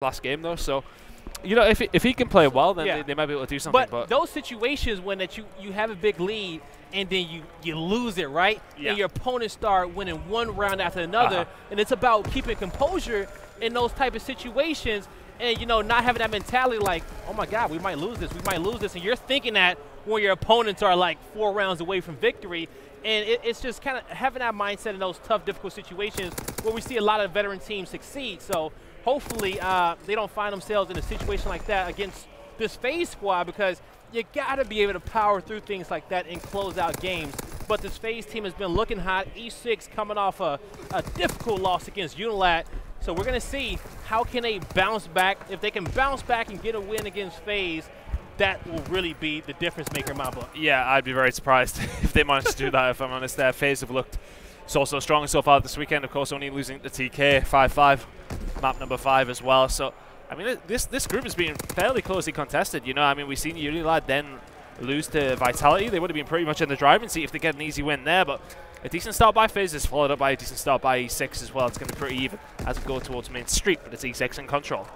last game though, so you know if he can play well, then they might be able to do something. But those situations when you have a big lead and then you lose it, right? Yeah. And your opponents start winning one round after another, and it's about keeping composure in those type of situations, and not having that mentality like, oh my God, we might lose this, and you're thinking that when your opponents are like 4 rounds away from victory. And it's just kind of having that mindset in those tough, difficult situations where we see a lot of veteran teams succeed. So hopefully they don't find themselves in a situation like that against this FaZe squad, because you got to be able to power through things like that and close out games. But this FaZe team has been looking hot. E6 coming off a difficult loss against Unilat. So we're going to see how can they bounce back. If they can bounce back and get a win against FaZe, that will really be the difference maker in my book. Yeah, I'd be very surprised if they managed to do that, if I'm honest. FaZe have looked so strong so far this weekend. Of course, only losing to TK 5-5, map number 5 as well. So, I mean, this group has been fairly closely contested. I mean, we've seen Unilad then lose to Vitality. They would have been pretty much in the driving seat if they get an easy win there, but a decent start by FaZe is followed up by a decent start by E6 as well. It's going to be pretty even as we go towards main street, but it's E6 in control.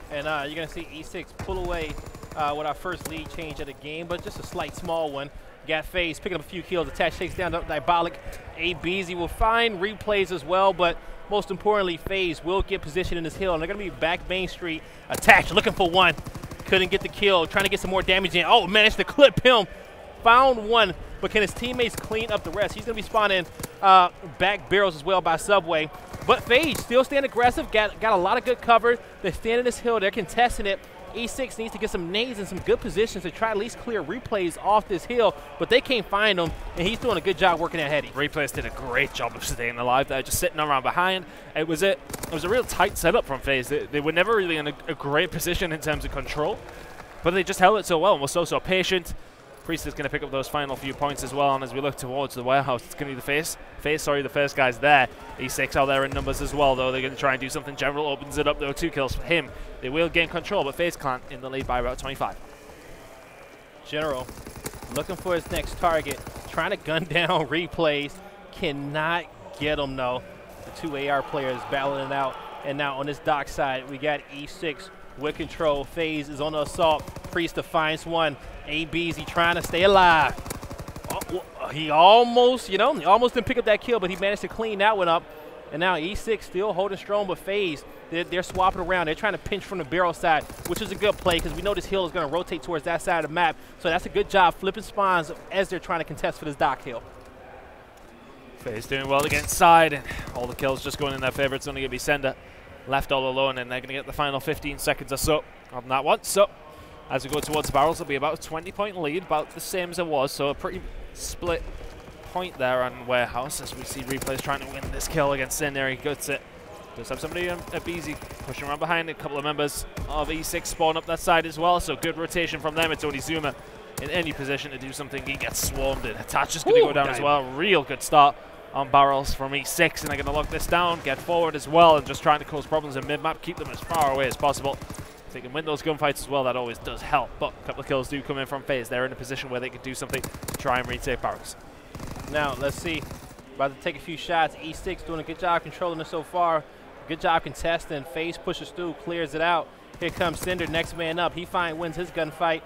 And you're going to see E6 pull away with our first lead change of the game, but just a slight small one. Got FaZe picking up a few kills. Attach takes down Diabolic. ABZ will find replays as well, but most importantly, FaZe will get position in this hill, and they're going to be back Main Street. Attach looking for one. Couldn't get the kill. Trying to get some more damage in. Oh, managed to clip him. Found one, but can his teammates clean up the rest? He's going to be spawning back barrels as well by Subway. But FaZe still staying aggressive. Got a lot of good cover. They're standing in this hill. They're contesting it. E6 needs to get some nades in some good positions to try at least clear replays off this hill, but they can't find them, and he's doing a good job working that heady. Replays did a great job of staying alive there, just sitting around behind. It was a real tight setup from FaZe. They were never really in a great position in terms of control, but they just held it so well and were so patient. Priest is going to pick up those final few points as well, and as we look towards the warehouse, it's going to be the first guys there. E6 out there in numbers as well, though. They're going to try and do something. General opens it up. There were 2 kills for him. They will gain control, but FaZe Clan in the lead by about 25. General looking for his next target, trying to gun down replays. Cannot get him, though. The 2 AR players battling it out. And now on this dock side, we got E6 with control. FaZe is on the assault. Priest finds one. ABZ trying to stay alive. Oh, he almost, he almost didn't pick up that kill, but he managed to clean that one up. And now E6 still holding strong, but FaZe, they're swapping around. They're trying to pinch from the barrel side, which is a good play because we know this hill is going to rotate towards that side of the map. So that's a good job flipping spawns as they're trying to contest for this dock hill. FaZe doing well against side, and all the kills just going in their favor. It's only going to be Sender left all alone, and they're going to get the final 15 seconds or so on that one. So as we go towards the barrels, it'll be about a 20-point lead, about the same as it was. So a pretty split point there on Warehouse as we see replays trying to win this kill against Sender. He gets it. Does have somebody at BZ pushing around behind. A couple of members of E6 spawn up that side as well. So good rotation from them. It's only Zuma in any position to do something. He gets swarmed in. Attach is going to go down as well. Real good start on barrels from E6, and they're going to lock this down, get forward as well, and just trying to cause problems in mid-map, keep them as far away as possible. If they can win those gunfights as well, that always does help, but a couple of kills do come in from FaZe. They're in a position where they can do something to try and retake barracks. Now, let's see. About to take a few shots. E6 doing a good job controlling it so far. Good job contesting. FaZe pushes through, clears it out. Here comes Cinder, next man up. He wins his gunfight.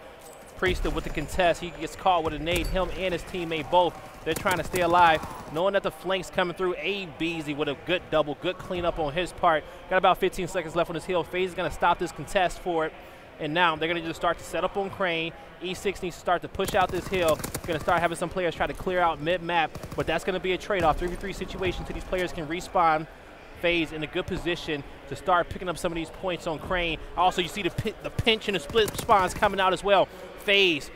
Priesthood with the contest. He gets caught with a nade. Him and his teammate both. They're trying to stay alive. Knowing that the flank's coming through, ABZ with a good double, good cleanup on his part. Got about 15 seconds left on his hill. FaZe is going to stop this contest for it. And now they're going to just start to set up on Crane. E6 needs to start to push out this hill. Going to start having some players try to clear out mid-map. But that's going to be a trade-off. 3v3 situation so these players can respawn. FaZe in a good position to start picking up some of these points on Crane. Also, you see the pinch and the split spawns coming out as well. FaZe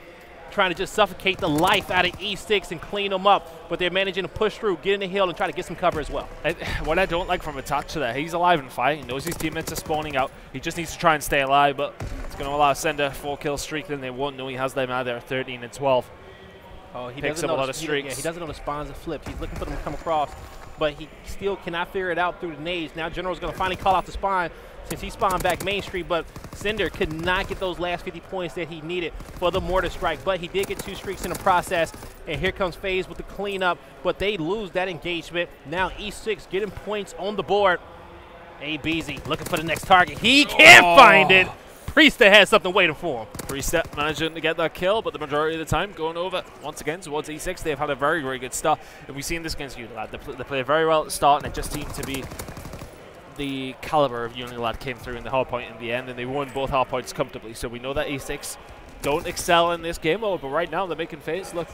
trying to just suffocate the life out of E6 and clean them up, but they're managing to push through, get in the hill, and try to get some cover as well. What I don't like from Attach there, he's alive and fighting. He knows his teammates are spawning out. He just needs to try and stay alive, but it's going to allow Sender 4-kill streak, then they won't know he has them either at 13 and 12. Oh, he picks up a lot of streaks. He doesn't know the spawns and flips. He's looking for them to come across, but he still cannot figure it out through the nades. Now General's going to finally call out the spawn since he spawned back Main Street, but Cinder could not get those last 50 points that he needed for the mortar strike, but he did get 2 streaks in the process, and here comes FaZe with the cleanup, but they lose that engagement. Now E6 getting points on the board. A-Beezy looking for the next target. He can't find it. Priesta has something waiting for him. Priesta managing to get that kill, but the majority of the time going over once again towards E6. They've had a very, very good start. And we've seen this against Unilad. They play very well at the start, and it just seemed to be the caliber of Unilad came through in the hard point in the end, and they won both hard points comfortably. So we know that E6 don't excel in this game mode, but right now they're making FaZe look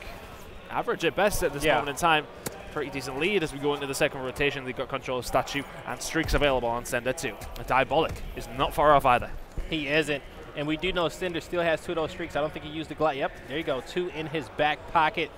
average at best at this moment in time. Pretty decent lead as we go into the second rotation. They've got control of Statue and streaks available on Sender too. Diabolic is not far off either. He isn't. And we do know Cinder still has 2 of those streaks. I don't think he used the glide. Yep, there you go. 2 in his back pocket.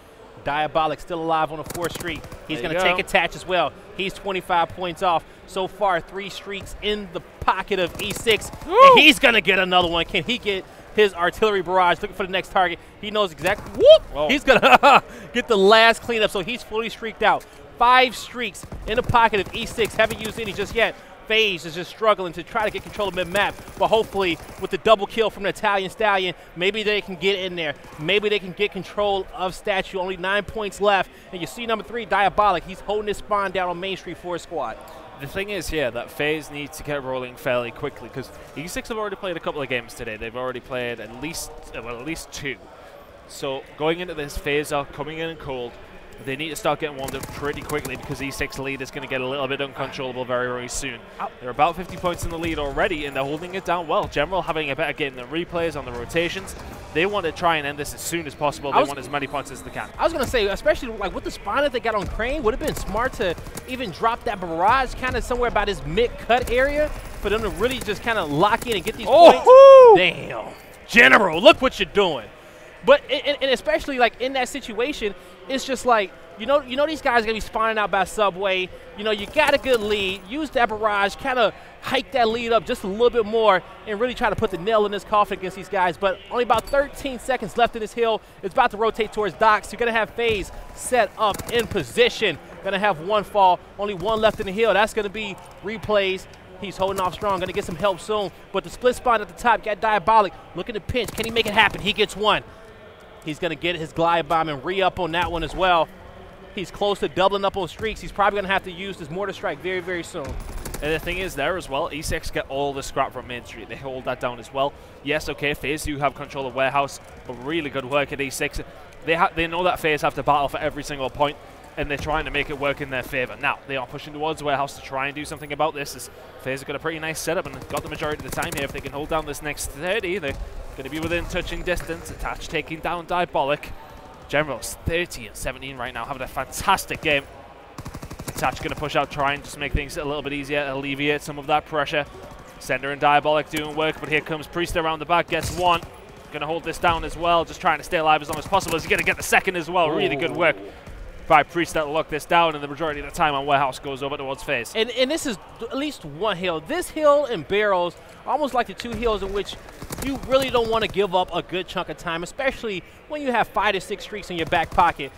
Diabolic still alive on a 4th streak. He's going to take attach as well. He's 25 points off. So far, 3 streaks in the pocket of E6. And he's going to get another one. Can he get his artillery barrage? Looking for the next target. He knows exactly. Whoop! Whoa. He's going to get the last cleanup. So he's fully streaked out. 5 streaks in the pocket of E6. Haven't used any just yet. FaZe is just struggling to try to get control of mid-map, but hopefully with the double kill from the Italian Stallion, maybe they can get in there. Maybe they can get control of Statue. Only 9 points left, and you see number 3, Diabolic. He's holding his spawn down on Main Street for his squad. The thing is here that FaZe needs to get rolling fairly quickly because E6 have already played a couple of games today. They've already played at least 2. So going into this, FaZe are coming in cold. They need to start getting warmed up pretty quickly because E6 lead is going to get a little bit uncontrollable very, very soon. They're about 50 points in the lead already, and they're holding it down well. General having a better game than replays on the rotations. They want to try and end this as soon as possible. They want as many points as they can. I was going to say, especially like with the spawn that they got on Crane, would have been smart to even drop that barrage kind of somewhere about his mid-cut area for them to really just kind of lock in and get these points. Damn. General, look what you're doing. But and especially like in that situation, it's just like you know these guys are gonna be spawning out by Subway. You know you got a good lead. Use that barrage, kind of hike that lead up just a little bit more, and really try to put the nail in this coffin against these guys. But only about 13 seconds left in this hill. It's about to rotate towards Docks. You're gonna have FaZe set up in position. Gonna have 1 fall. Only 1 left in the hill. That's gonna be replays. He's holding off strong. Gonna get some help soon. But the split spawn at the top got Diabolic looking to pinch. Can he make it happen? He gets 1. He's going to get his glide bomb and re-up on that one as well. He's close to doubling up on streaks. He's probably going to have to use his mortar strike very, very soon. And the thing is there as well, E6 get all the scrap from Main Street. They hold that down as well. Yes, okay, FaZe do have control of Warehouse, but really good work at E6. They know that FaZe have to battle for every single point, and they're trying to make it work in their favor. Now, they are pushing towards Warehouse to try and do something about this. As FaZe have got a pretty nice setup and got the majority of the time here. If they can hold down this next 30, they're going to be within touching distance. Attach taking down Diabolic. General's 30 and 17 right now, having a fantastic game. Attach going to push out, try and just make things a little bit easier, alleviate some of that pressure. Sender and Diabolic doing work, but here comes Priest around the back, gets 1. Going to hold this down as well, just trying to stay alive as long as possible. He's going to get the second as well. Really good work by Priest that lock this down, and the majority of the time on Warehouse goes over towards FaZe. And this is at least 1 hill. This hill and Barrels, almost like the 2 hills in which you really don't want to give up a good chunk of time, especially when you have 5 to 6 streaks in your back pocket.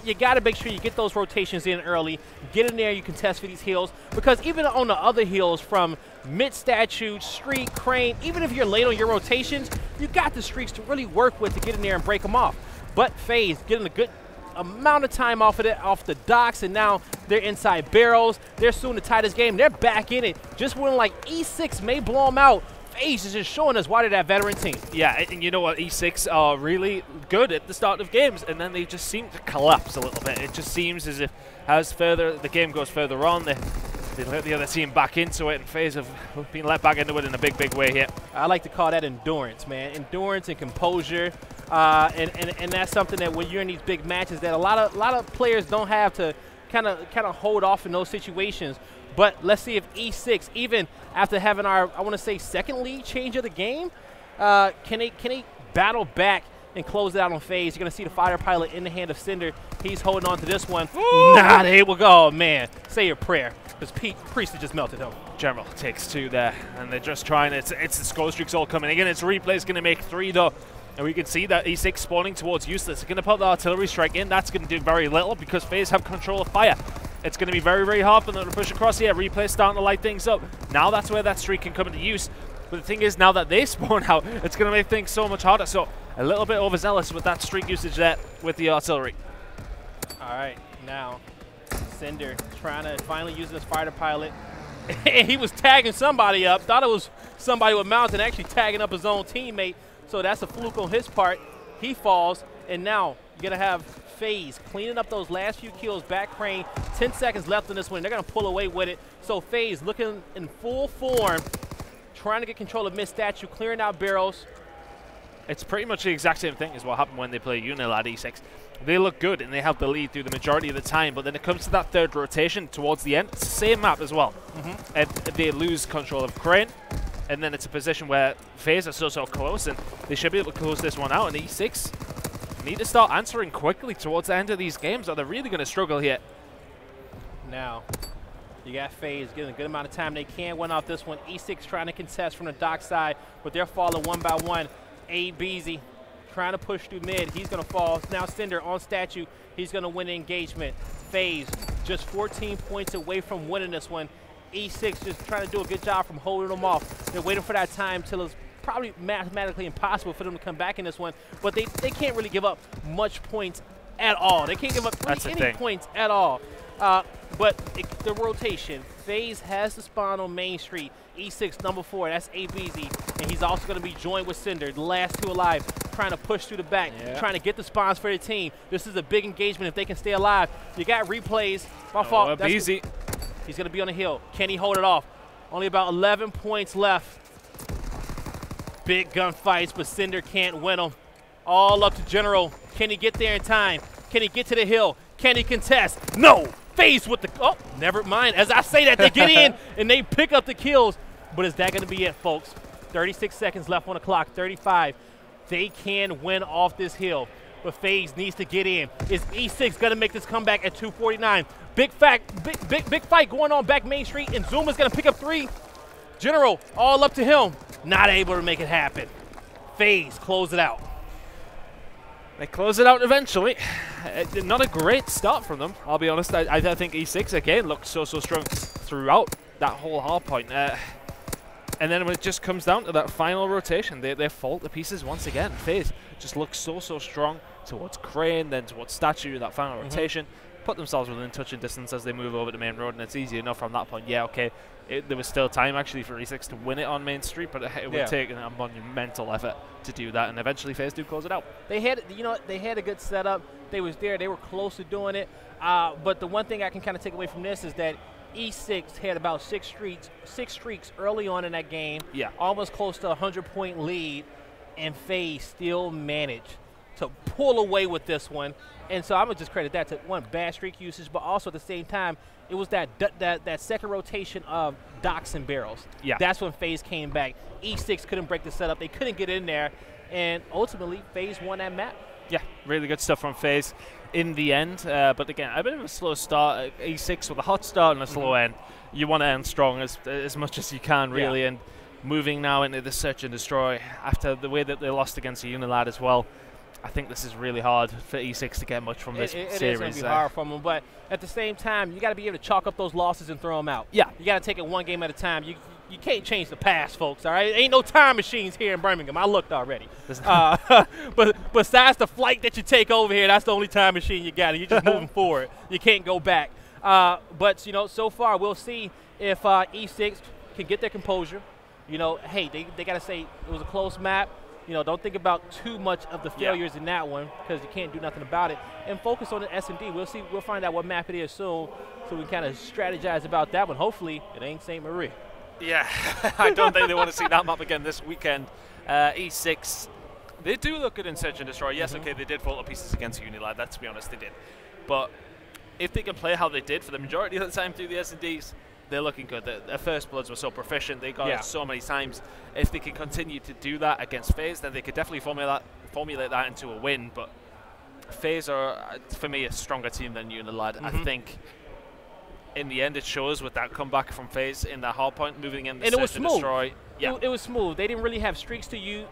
You got to make sure you get those rotations in early, get in there, you can test for these hills, because even on the other hills from mid-statue, streak, Crane, even if you're late on your rotations, you got the streaks to really work with to get in there and break them off. But FaZe getting a good amount of time off the docks, and now they're inside Barrels. They're soon to tie this game. They're back in it. Just when like E6 may blow them out, FaZe is just showing us why they're that veteran team. Yeah, and you know what? E6 are really good at the start of games, and then they just seem to collapse a little bit. It just seems as if as the game goes further on, they let the other team back into it, and FaZe have been let back into it in a big, big way here. I like to call that endurance, man. Endurance and composure. And that's something that when you're in these big matches that a lot of players don't have to kind of hold off in those situations. But let's see if E6, even after having our, I want to say, second lead change of the game, can they battle back and close it out on FaZe? You're going to see the fighter pilot in the hand of Cinder. He's holding on to this one. Nah, there we go, man. Say your prayer, because Priest just melted him. General takes 2 there, and they're just trying. It's the score streaks all coming again. It's replay's going to make 3 though. And we can see that E6 spawning towards Useless. They're going to put the artillery strike in. That's going to do very little because FaZe have control of fire. It's going to be very, very hard for them to push across here. Replay starting to light things up. Now that's where that streak can come into use. But the thing is, now that they spawn out, it's going to make things so much harder. So a little bit overzealous with that streak usage there with the artillery. All right, now Cinder trying to finally use this fighter pilot. and he was tagging somebody up. Thought it was somebody with mountain, actually tagging up his own teammate. So that's a fluke on his part. He falls, and now you're going to have FaZe cleaning up those last few kills, back crane. 10 seconds left in this one. They're going to pull away with it. So FaZe looking in full form, trying to get control of mid statue, clearing out barrels. It's pretty much the exact same thing as what happened when they play Unilad E6. They look good and they have the lead through the majority of the time, but then it comes to that third rotation towards the end. It's the same map as well. And they lose control of crane, and then it's a position where FaZe are so close, and they should be able to close this one out. And E6 need to start answering quickly towards the end of these games, or they're really going to struggle here. Now, you got FaZe getting a good amount of time. They can win off this one. E6 trying to contest from the dock side, but they're falling one by one. A-Beezy trying to push through mid. He's going to fall. Now Cinder on statue. He's going to win the engagement. FaZe just 14 points away from winning this one. E6 just trying to do a good job from holding them off. They're waiting for that time till it's probably mathematically impossible for them to come back in this one, but they can't really give up much points at all. They can't give up really any points at all. But the rotation, FaZe has the spawn on Main Street. E6 number 4, that's A-Beezy, and he's also going to be joined with Cinder, the last two alive, trying to push through the back, trying to get the spawns for the team. This is a big engagement if they can stay alive. You got replays. My fault. He's going to be on the hill. Can he hold it off? Only about 11 points left. Big gunfights, but Cinder can't win them. All up to General. Can he get there in time? Can he get to the hill? Can he contest? No! FaZe with the, oh, never mind. As I say that, they get in and they pick up the kills. But is that going to be it, folks? 36 seconds left on the clock, 35. They can win off this hill, but FaZe needs to get in. Is E6 going to make this comeback at 2:49? Big fight going on back Main Street, and Zuma's going to pick up 3. General, all up to him. Not able to make it happen. FaZe close it out. They close it out eventually. Not a great start from them, I'll be honest. I think E6 again looked so strong throughout that whole hard point. And then when it just comes down to that final rotation, they fall to pieces once again. FaZe just looks so strong towards crane, then towards statue, that final rotation. Put themselves within touching distance as they move over the main road, and it's easy enough from that point. Yeah, okay, there was still time actually for E6 to win it on Main Street, but it would take a monumental effort to do that, and eventually FaZe do close it out. They had, they had a good setup. They was there. They were close to doing it. But the one thing I can kind of take away from this is that E6 had about 6 streaks early on in that game. Yeah, almost close to a 100-point lead, and FaZe still managed to pull away with this one. And so I'm going to just credit that to, one, bad streak usage, but also at the same time, it was that second rotation of docks and barrels. Yeah. That's when FaZe came back. E6 couldn't break the setup. They couldn't get in there. And ultimately, FaZe won that map. Yeah, really good stuff from FaZe in the end. But again, a bit of a slow start. E6 with a hot start and a slow end. You want to end strong as much as you can, really. And moving now into the search and destroy after the way that they lost against the Unilad as well. I think this is really hard for E6 to get much from this series. It is going to be hard from them, but at the same time, you got to be able to chalk up those losses and throw them out. Yeah. You got to take it one game at a time. You can't change the past, folks, all right? Ain't no time machines here in Birmingham. I looked already. But besides the flight that you take over here, that's the only time machine you got. You're just moving forward. You can't go back. But, so far we'll see if E6 can get their composure. Hey, they got to say it was a close map. Don't think about too much of the failures in that one because you can't do nothing about it. And focus on the S&D. We'll see. We'll find out what map it is soon, so we kind of strategize about that one. Hopefully, it ain't St. Marie. Yeah, I don't think they want to see that map again this weekend. E6, they do look good in Search and Destroy. Yes, okay, they did fall to pieces against Unilad. That, to be honest, they did. But if they can play how they did for the majority of the time through the S&Ds, they're looking good. Their first bloods were so proficient. They got it so many times. If they can continue to do that against FaZe, then they could definitely formulate that into a win. But FaZe are, for me, a stronger team than Unilad. I think in the end it shows with that comeback from FaZe in that hard point, moving in the Search and Destroy. Yeah. It was smooth. They didn't really have streaks to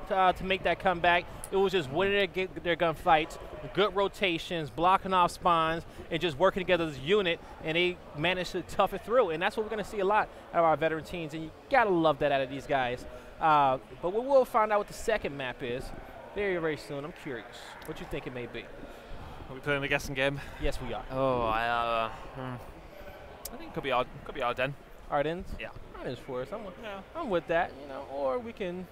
make that comeback. It was just winning their gunfights, good rotations, blocking off spawns, and just working together as a unit, and they managed to tough it through. And that's what we're going to see a lot out of our veteran teams, and you got to love that out of these guys. But we will find out what the second map is very soon. I'm curious. What you think it may be? Are we playing the guessing game? Yes, we are. Oh, I think it could be Arden. Ardens? Yeah. Ardens for us. I'm with that, you know, or we can,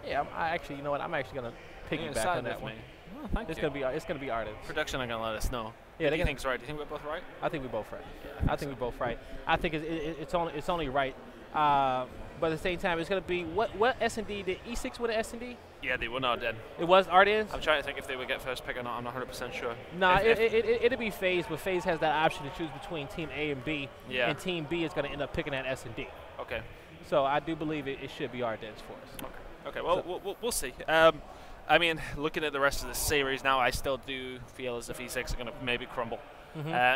yeah, I actually, you know what, I'm actually going to piggyback on that one. Oh, thank you. It's gonna be Ardens. Production are going to let us know. Yeah, do you think's right? Do you think we're both right? I think we're both right. Yeah, I think we're both right. I think it's only right. But at the same time, it's going to be what S&D did E6 with an S&D? Yeah, they were not dead. It was Ardens? I'm trying to think if they would get first pick or not. I'm not 100% sure. Nah, it'll be FaZe, but FaZe has that option to choose between Team A and B. Yeah. And Team B is going to end up picking that S&D. Okay. So I do believe it should be Ardens for us. Okay. Well, so we'll see. I mean, looking at the rest of the series now, I still do feel as if E6 are going to maybe crumble.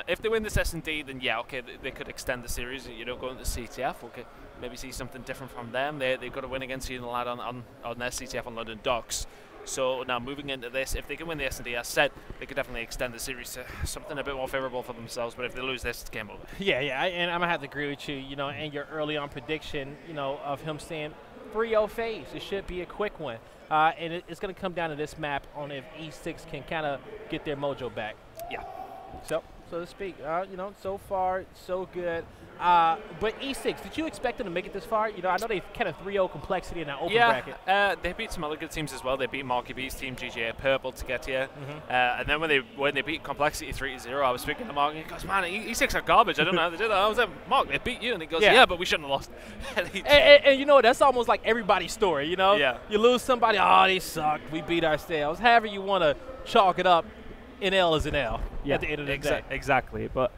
If they win this S&D, then yeah, okay, they could extend the series. You don't go into CTF. Okay, maybe see something different from them. They've got to win against Unilad on their CTF on London Docks. So now moving into this, if they can win the S&D, as said, they could definitely extend the series to something a bit more favorable for themselves. But if they lose this, it's game over. Yeah, and I'm gonna have to agree with you. You know, and your early on prediction, you know, of him saying 3-0 FaZe. It should be a quick one. And it's going to come down to this map on if E6 can kind of get their mojo back. Yeah. So to speak, you know, so far, so good. But E6, did you expect them to make it this far? You know, I know they kind of 3-0 complexity in that open bracket. Yeah, they beat some other good teams as well. They beat Marky B's team, GGA Purple, to get here. And then when they beat Complexity 3-0, I was speaking to Mark, and he goes, man, E6 are garbage. I don't know how they did that. I was like, Mark, they beat you. And he goes, yeah, but we shouldn't have lost. and you know, that's almost like everybody's story, you know? Yeah. You lose somebody, oh, they sucked. We beat ourselves. However you want to chalk it up, an L is an L at the end of the day. Exactly. But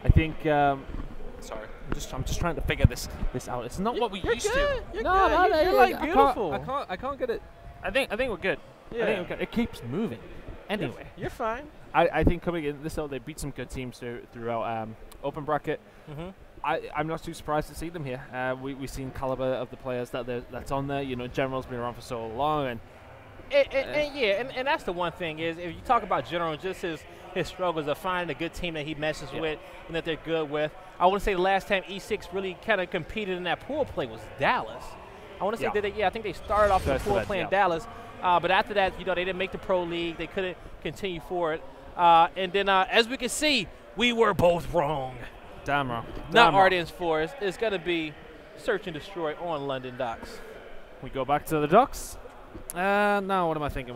I think... sorry, I'm just trying to figure this out. It's not what we used to. You're like beautiful. I can't get it. I think we're good. Yeah. I think we're good. It keeps moving. Anyway, you're fine. I think coming in this, they beat some good teams throughout open bracket. I'm not too surprised to see them here. We've seen caliber of the players that's on there. You know, General's been around for so long, and that's the one thing is if you talk about General, just his struggles of finding a good team that he messes with and that they're good with. I want to say the last time E6 really kind of competed in that pool play was Dallas. I want to say I think they started off the pool playing Dallas, but after that, you know, they didn't make the pro league. They couldn't continue forward, and then as we can see, we were both wrong. Damn wrong. Not Ardens for us. It's going to be search and destroy on London Docks. We go back to the docks. No, what am I thinking?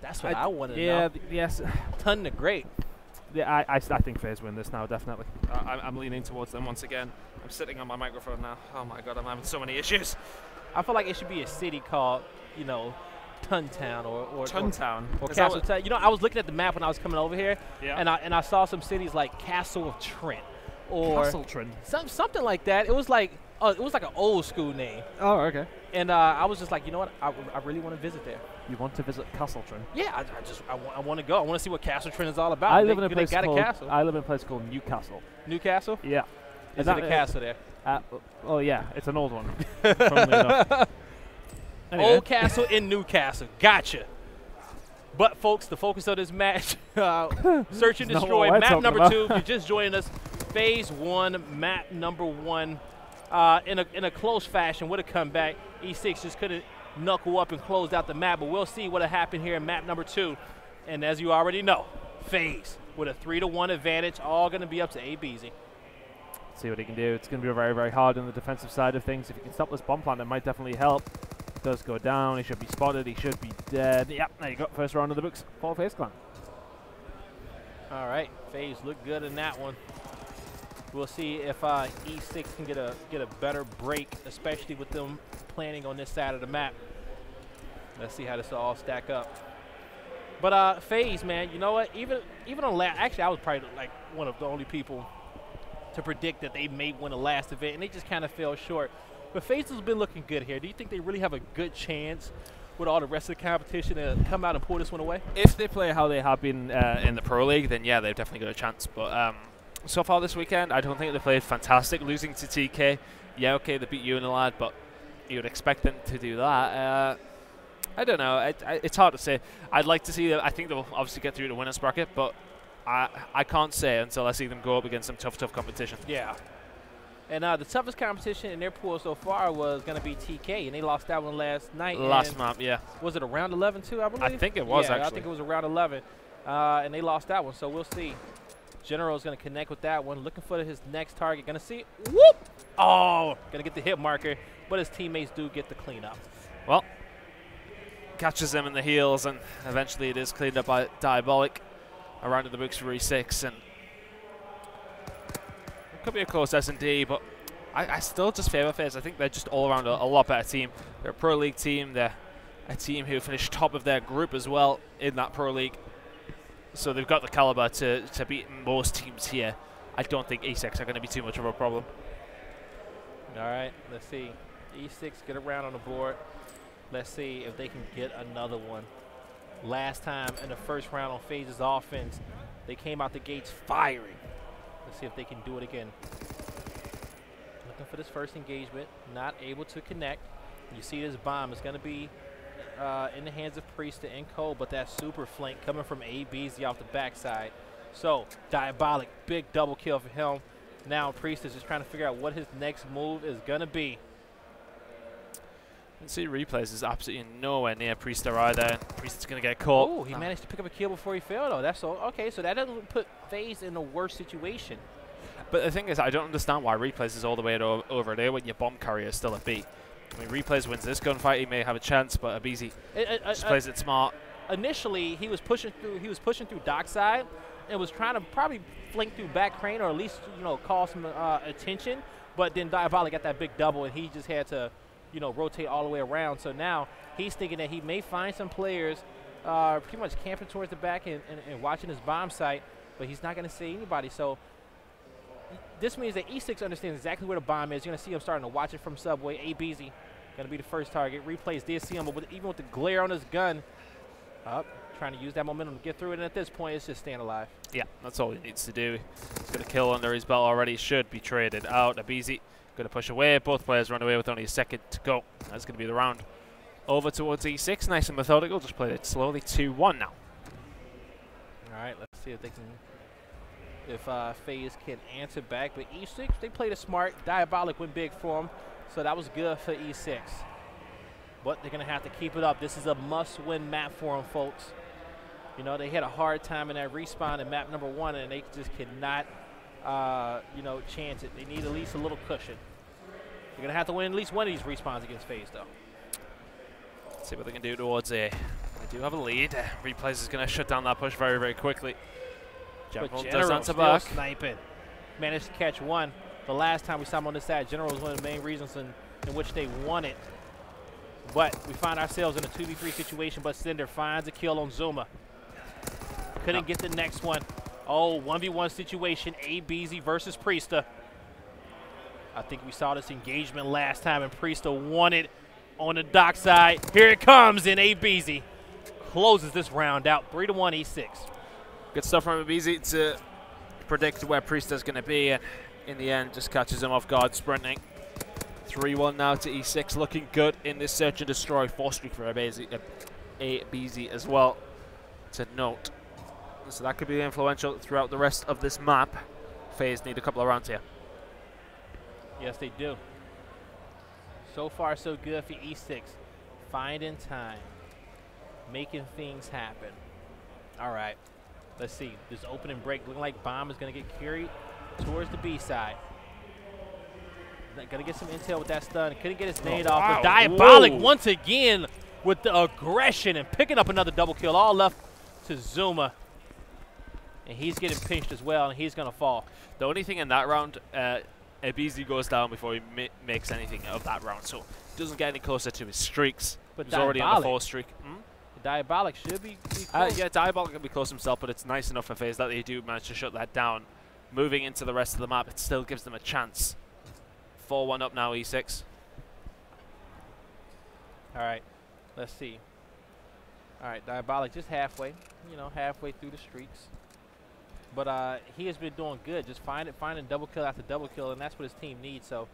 That's what I want to know. Yeah, yes. Ton the great. Yeah, I think FaZe win this now, definitely. I'm leaning towards them once again. I'm sitting on my microphone now. Oh my god, I'm having so many issues. I feel like it should be a city called, you know, Tuntown or Castle Town. You know, I was looking at the map when I was coming over here, and I saw some cities like Castle of Trent or Castle Trent. Something like that. It was like an old school name. Oh, okay. And I was just like, you know what? I really want to visit there. You want to visit Castle Trent? Yeah, I want to go. I want to see what Castle Trent is all about. I live in a place called Newcastle. Newcastle? Yeah. Is there a castle there? Oh yeah, it's an old one. Anyway. Old castle in Newcastle. Gotcha. But folks, the focus of this match, search and destroy, map number 2. If you're just joining us, FaZe 1, map number 1. In a close fashion with a comeback. E6 just couldn't knuckle up and close out the map, but we'll see what'll happen here in map number 2. And as you already know, FaZe with a 3-1 advantage, all going to be up to A-Beezy. See what he can do. It's going to be very, very hard on the defensive side of things. If he can stop this bomb plant, it might definitely help. It does go down. He should be spotted. He should be dead. Yep, there you go. First round of the books for FaZe Clan. All right, FaZe look good in that one. We'll see if E6 can get a better break, especially with them planning on this side of the map. Let's see how this all stack up. But FaZe, man, you know what? Even on last, actually, I was probably like one of the only people to predict that they may win the last event, and they just kind of fell short. But FaZe has been looking good here. Do you think they really have a good chance with all the rest of the competition to come out and pull this one away? If they play how they have been in the Pro League, then yeah, they've definitely got a chance. But so far this weekend, I don't think they played fantastic. Losing to TK, yeah, okay, they beat Unilad, but you would expect them to do that. I don't know. It's hard to say. I'd like to see them. I think they'll obviously get through the winners bracket, but I can't say until I see them go up against some tough competition. Yeah. And the toughest competition in their pool so far was going to be TK, and they lost that one last night. Last map, yeah. Was it a round 11 too, I believe? I think it was, actually. I think it was a round 11, and they lost that one, so we'll see. General's going to connect with that one. Looking for his next target. Going to see. Whoop! Oh, going to get the hit marker. But his teammates do get the cleanup. Well, catches him in the heels, and eventually it is cleaned up by Diabolic around in the books for E6. And it could be a close S&D, but I still just favour FaZe. I think they're just all around a lot better team. They're a Pro League team. They're a team who finished top of their group as well in that Pro League. So they've got the caliber to beat most teams here. I don't think E6 are going to be too much of a problem. All right, let's see. E6 get around on the board. Let's see if they can get another one. Last time in the first round on FaZe's offense, they came out the gates firing. Let's see if they can do it again. Looking for this first engagement, not able to connect. You see this bomb is going to be in the hands of Priesta and Cole, but that super flank coming from ABZ off the backside. So Diabolic, big double kill for him. Now Priest is just trying to figure out what his next move is going to be. You see replays is absolutely nowhere near Priester either. Priester's going to get caught. Oh, he managed to pick up a kill before he fell, though. That's all. Okay, so that doesn't put FaZe in a worse situation. But the thing is, I don't understand why replays is all the way over there when your bomb carrier is still a B. I mean, replays wins this gunfight. He may have a chance, but Abizi just plays it smart. Initially, he was pushing through. He was pushing through dockside, and was trying to probably flank through back crane, or at least call some attention. But then Diabolic got that big double, and he just had to rotate all the way around. So now he's thinking that he may find some players pretty much camping towards the back and watching his bomb site, but he's not going to see anybody. So this means that E6 understands exactly where the bomb is. You're going to see him starting to watch it from Subway. ABZ going to be the first target. Replays did see him, but even with the glare on his gun, trying to use that momentum to get through it. And at this point, it's just staying alive. Yeah, that's all he needs to do. He's got a kill under his belt already. Should be traded out. Abizi going to push away. Both players run away with only a second to go. That's going to be the round. Over towards E6. Nice and methodical. Just played it slowly. 2-1 now. All right, let's see if they can. If FaZe can answer back. But E6, they played it smart. Diabolic went big for them. So that was good for E6. But they're going to have to keep it up. This is a must-win map for them, folks. They had a hard time in that respawn in map number 1, and they just cannot, chance it. They need at least a little cushion. They're going to have to win at least one of these respawns against FaZe, though. Let's see what they can do towards A. They do have a lead. Replays is going to shut down that push very, very quickly. But General still sniping. Managed to catch one. The last time we saw him on this side, General was one of the main reasons in which they won it. But we find ourselves in a 2v3 situation, but Cinder finds a kill on Zuma. Couldn't get the next one. Oh, 1v1 situation, ABZ versus Priesta. I think we saw this engagement last time, and Priesta won it on the dockside. Here it comes, and ABZ closes this round out, 3-1 E6. Good stuff from Abizi to predict where Priesta's going to be, and in the end just catches him off guard sprinting. 3-1 now to E6, looking good in this search and destroy 4 streak for ABZ as well to note. So that could be influential throughout the rest of this map. FaZe need a couple of rounds here. Yes, they do. So far, so good for E6. Finding time. Making things happen. All right. Let's see. This opening break looking like Bomb is going to get carried towards the B side. Got to get some intel with that stun. Couldn't get his nade off. But Diabolic once again with the aggression and picking up another double kill. All left to Zuma. And he's getting pinched as well, and he's going to fall. The only thing in that round, ABZ goes down before he makes anything of that round. So he doesn't get any closer to his streaks. But he's already on the 4 streak. Diabolic should be close. Yeah, Diabolic can be close himself, but it's nice enough for FaZe that they do manage to shut that down. Moving into the rest of the map, it still gives them a chance. 4-1 up now, E6. All right, let's see. All right, Diabolic just halfway, halfway through the streaks. But he has been doing good, just finding double kill after double kill, and that's what his team needs. So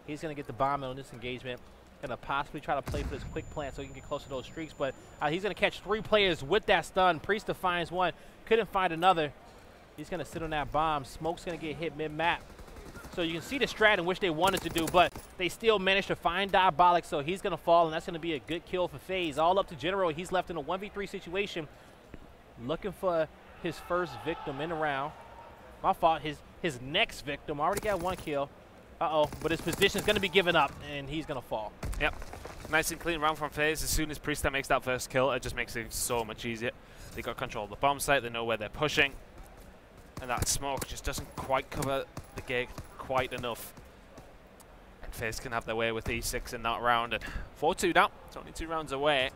he's going to get the bomb on this engagement. Going to possibly try to play for this quick plant so he can get close to those streaks. But he's going to catch 3 players with that stun. Priesta finds one. Couldn't find another. He's going to sit on that bomb. Smoke's going to get hit mid-map. So you can see the strat in which they wanted to do, but they still managed to find Diabolic, so he's going to fall, and that's going to be a good kill for FaZe. All up to General. He's left in a 1v3 situation, looking for his first victim in the round. My fault. His next victim already got 1 kill. Uh-oh, but his position is going to be given up, and he's going to fall. Yep. Nice and clean round from FaZe. As soon as Priesta makes that first kill, it just makes it so much easier. They got control of the bomb site. They know where they're pushing. And that smoke just doesn't quite cover the gate quite enough. And FaZe can have their way with E6 in that round. And 4-2 down. It's only 2 rounds away.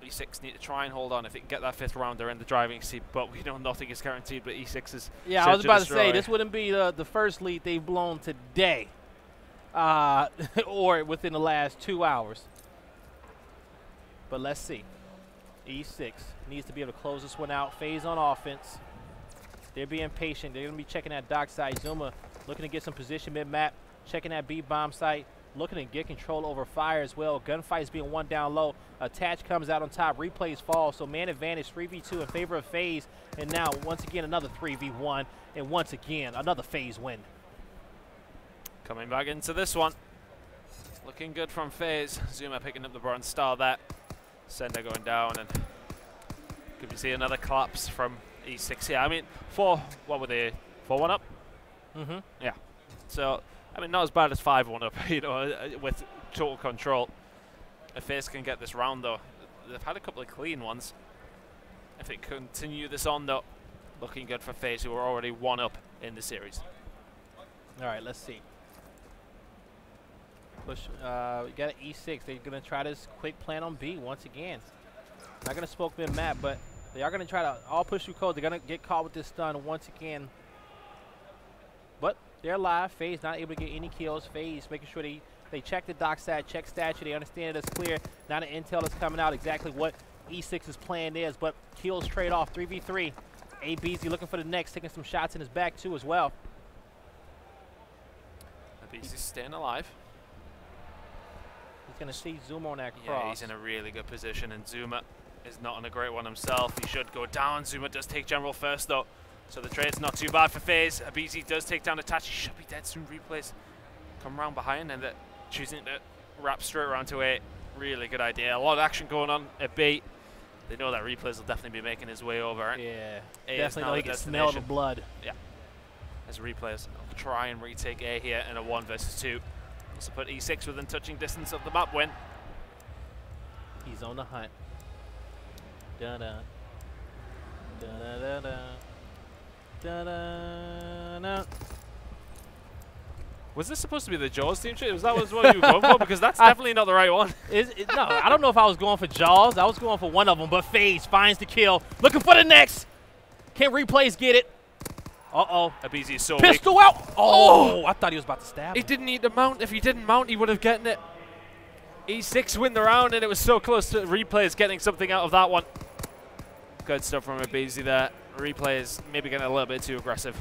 E6 need to try and hold on. If they can get that 5th round, they're in the driving seat. But we know nothing is guaranteed, but E6 is yeah, I was about to say, this wouldn't be the first lead they've blown today. Or within the last 2 hours. But let's see. E6 needs to be able to close this one out. FaZe on offense. They're being patient. They're going to be checking that dock side. Zuma looking to get some position mid-map. Checking that B-bomb site. Looking to get control over fire as well. Gunfight's being 1 down low. Attach comes out on top. Replays fall. So man advantage 3v2 in favor of FaZe. And now, once again, another 3v1. And once again, another FaZe win. Coming back into this one. Looking good from FaZe. Zuma picking up the bronze star there. Sender going down. And could we see another collapse from E6 here? I mean, what were they? 4-1 up? Mm-hmm. Yeah. So, I mean, not as bad as 5-1 up, you know, with total control. If FaZe can get this round, though, they've had a couple of clean ones. If they continue this on, though, looking good for FaZe, who are already 1 up in the series. All right, let's see. Push. We got an E6. They're going to try this quick plan on B once again. Not going to smoke mid-map, but they are going to try to all push through code. They're going to get caught with this stun once again. But they're alive. FaZe not able to get any kills. FaZe making sure they check the dock side, check statue. They understand it is clear. Now the intel is coming out exactly what E6's plan is, but kills trade off 3v3. ABZ looking for the next, taking some shots in his back too as well. ABZ staying alive. He's going to see Zuma on that cross. Yeah, he's in a really good position, and Zuma is not in a great one himself. He should go down. Zuma does take General first, though. So the trade's not too bad for FaZe. ABZ does take down Attach. He should be dead soon. Replays come around behind, and they're choosing to wrap straight around to A. Really good idea. A lot of action going on at B. They know that Replays will definitely be making his way over. Yeah, A definitely know he can smell the blood. Yeah. As Replays will try and retake A here in a 1 versus 2. This will put E6 within touching distance of the map win. He's on the hunt. Da-da. Da-da-da-da. Da-da-da. Was this supposed to be the Jaws team shit? Was that what you were going for? Because that's definitely not the right one. No, I don't know if I was going for Jaws. I was going for one of them, but FaZe finds the kill. Looking for the next. Can Replays get it? Uh-oh. ABZ is so Pistol weak. out. Oh, I thought he was about to stab He him. didn't need to mount. If he didn't mount, he would have gotten it. E6 win the round, and it was so close to Replays getting something out of that one. Good stuff from ABZ there. Replays maybe getting a little bit too aggressive.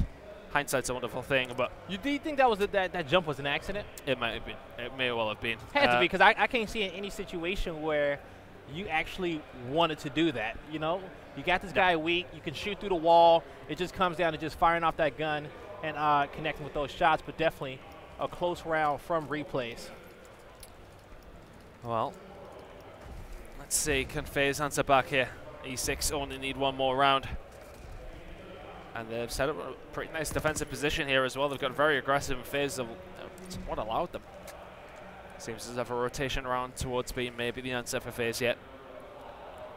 Hindsight's a wonderful thing, but Do you think that was that jump was an accident? it might have been. It may well have been. Had to be, because I can't see any situation where you actually wanted to do that. You know, you got this guy weak. You can shoot through the wall. It just comes down to just firing off that gun and connecting with those shots. But definitely a close round from Replays. Well, let's see. Can FaZe answer back here? E6 only need 1 more round. And they've set up a pretty nice defensive position here as well. They've got very aggressive, and FaZe have what allowed them. Seems as if a rotation around towards B may be the answer for FaZe yet.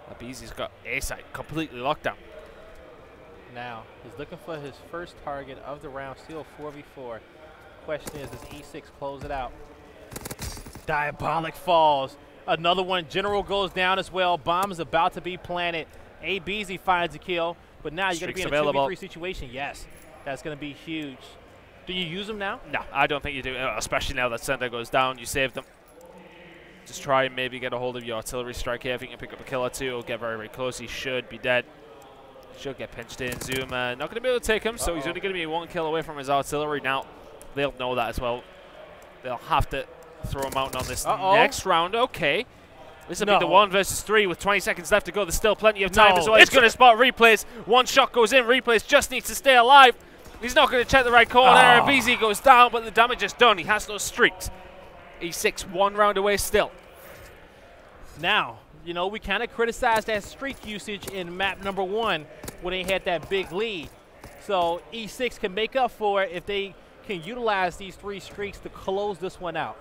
ABZ's got A site completely locked down. Now, he's looking for his first target of the round, still 4v4. Question is, does E6 close it out? Diabolic falls. Another one. General goes down as well. Bomb is about to be planted. ABZ finds a kill. But now you're going to be in a 2v3 situation. Yes, that's going to be huge. Do you use them now? No, I don't think you do, especially now that Sender goes down. You save them. Just try and maybe get a hold of your artillery strike here. If you can pick up a kill or two, or get very, very close. He should be dead. Should get pinched in. Zuma not going to be able to take him, so he's only going to be 1 kill away from his artillery. Now, they'll know that as well. They'll have to throw him out on this next round. Okay. This will be the 1 versus 3 with 20 seconds left to go. There's still plenty of time as well. He's going to spot Replays. 1 shot goes in. Replays just needs to stay alive. He's not going to check the right corner. BZ goes down, but the damage is done. He has those streaks. E6 1 round away still. Now, you know, we kind of criticized that streak usage in map number 1 when they had that big lead. So E6 can make up for it if they can utilize these 3 streaks to close this one out.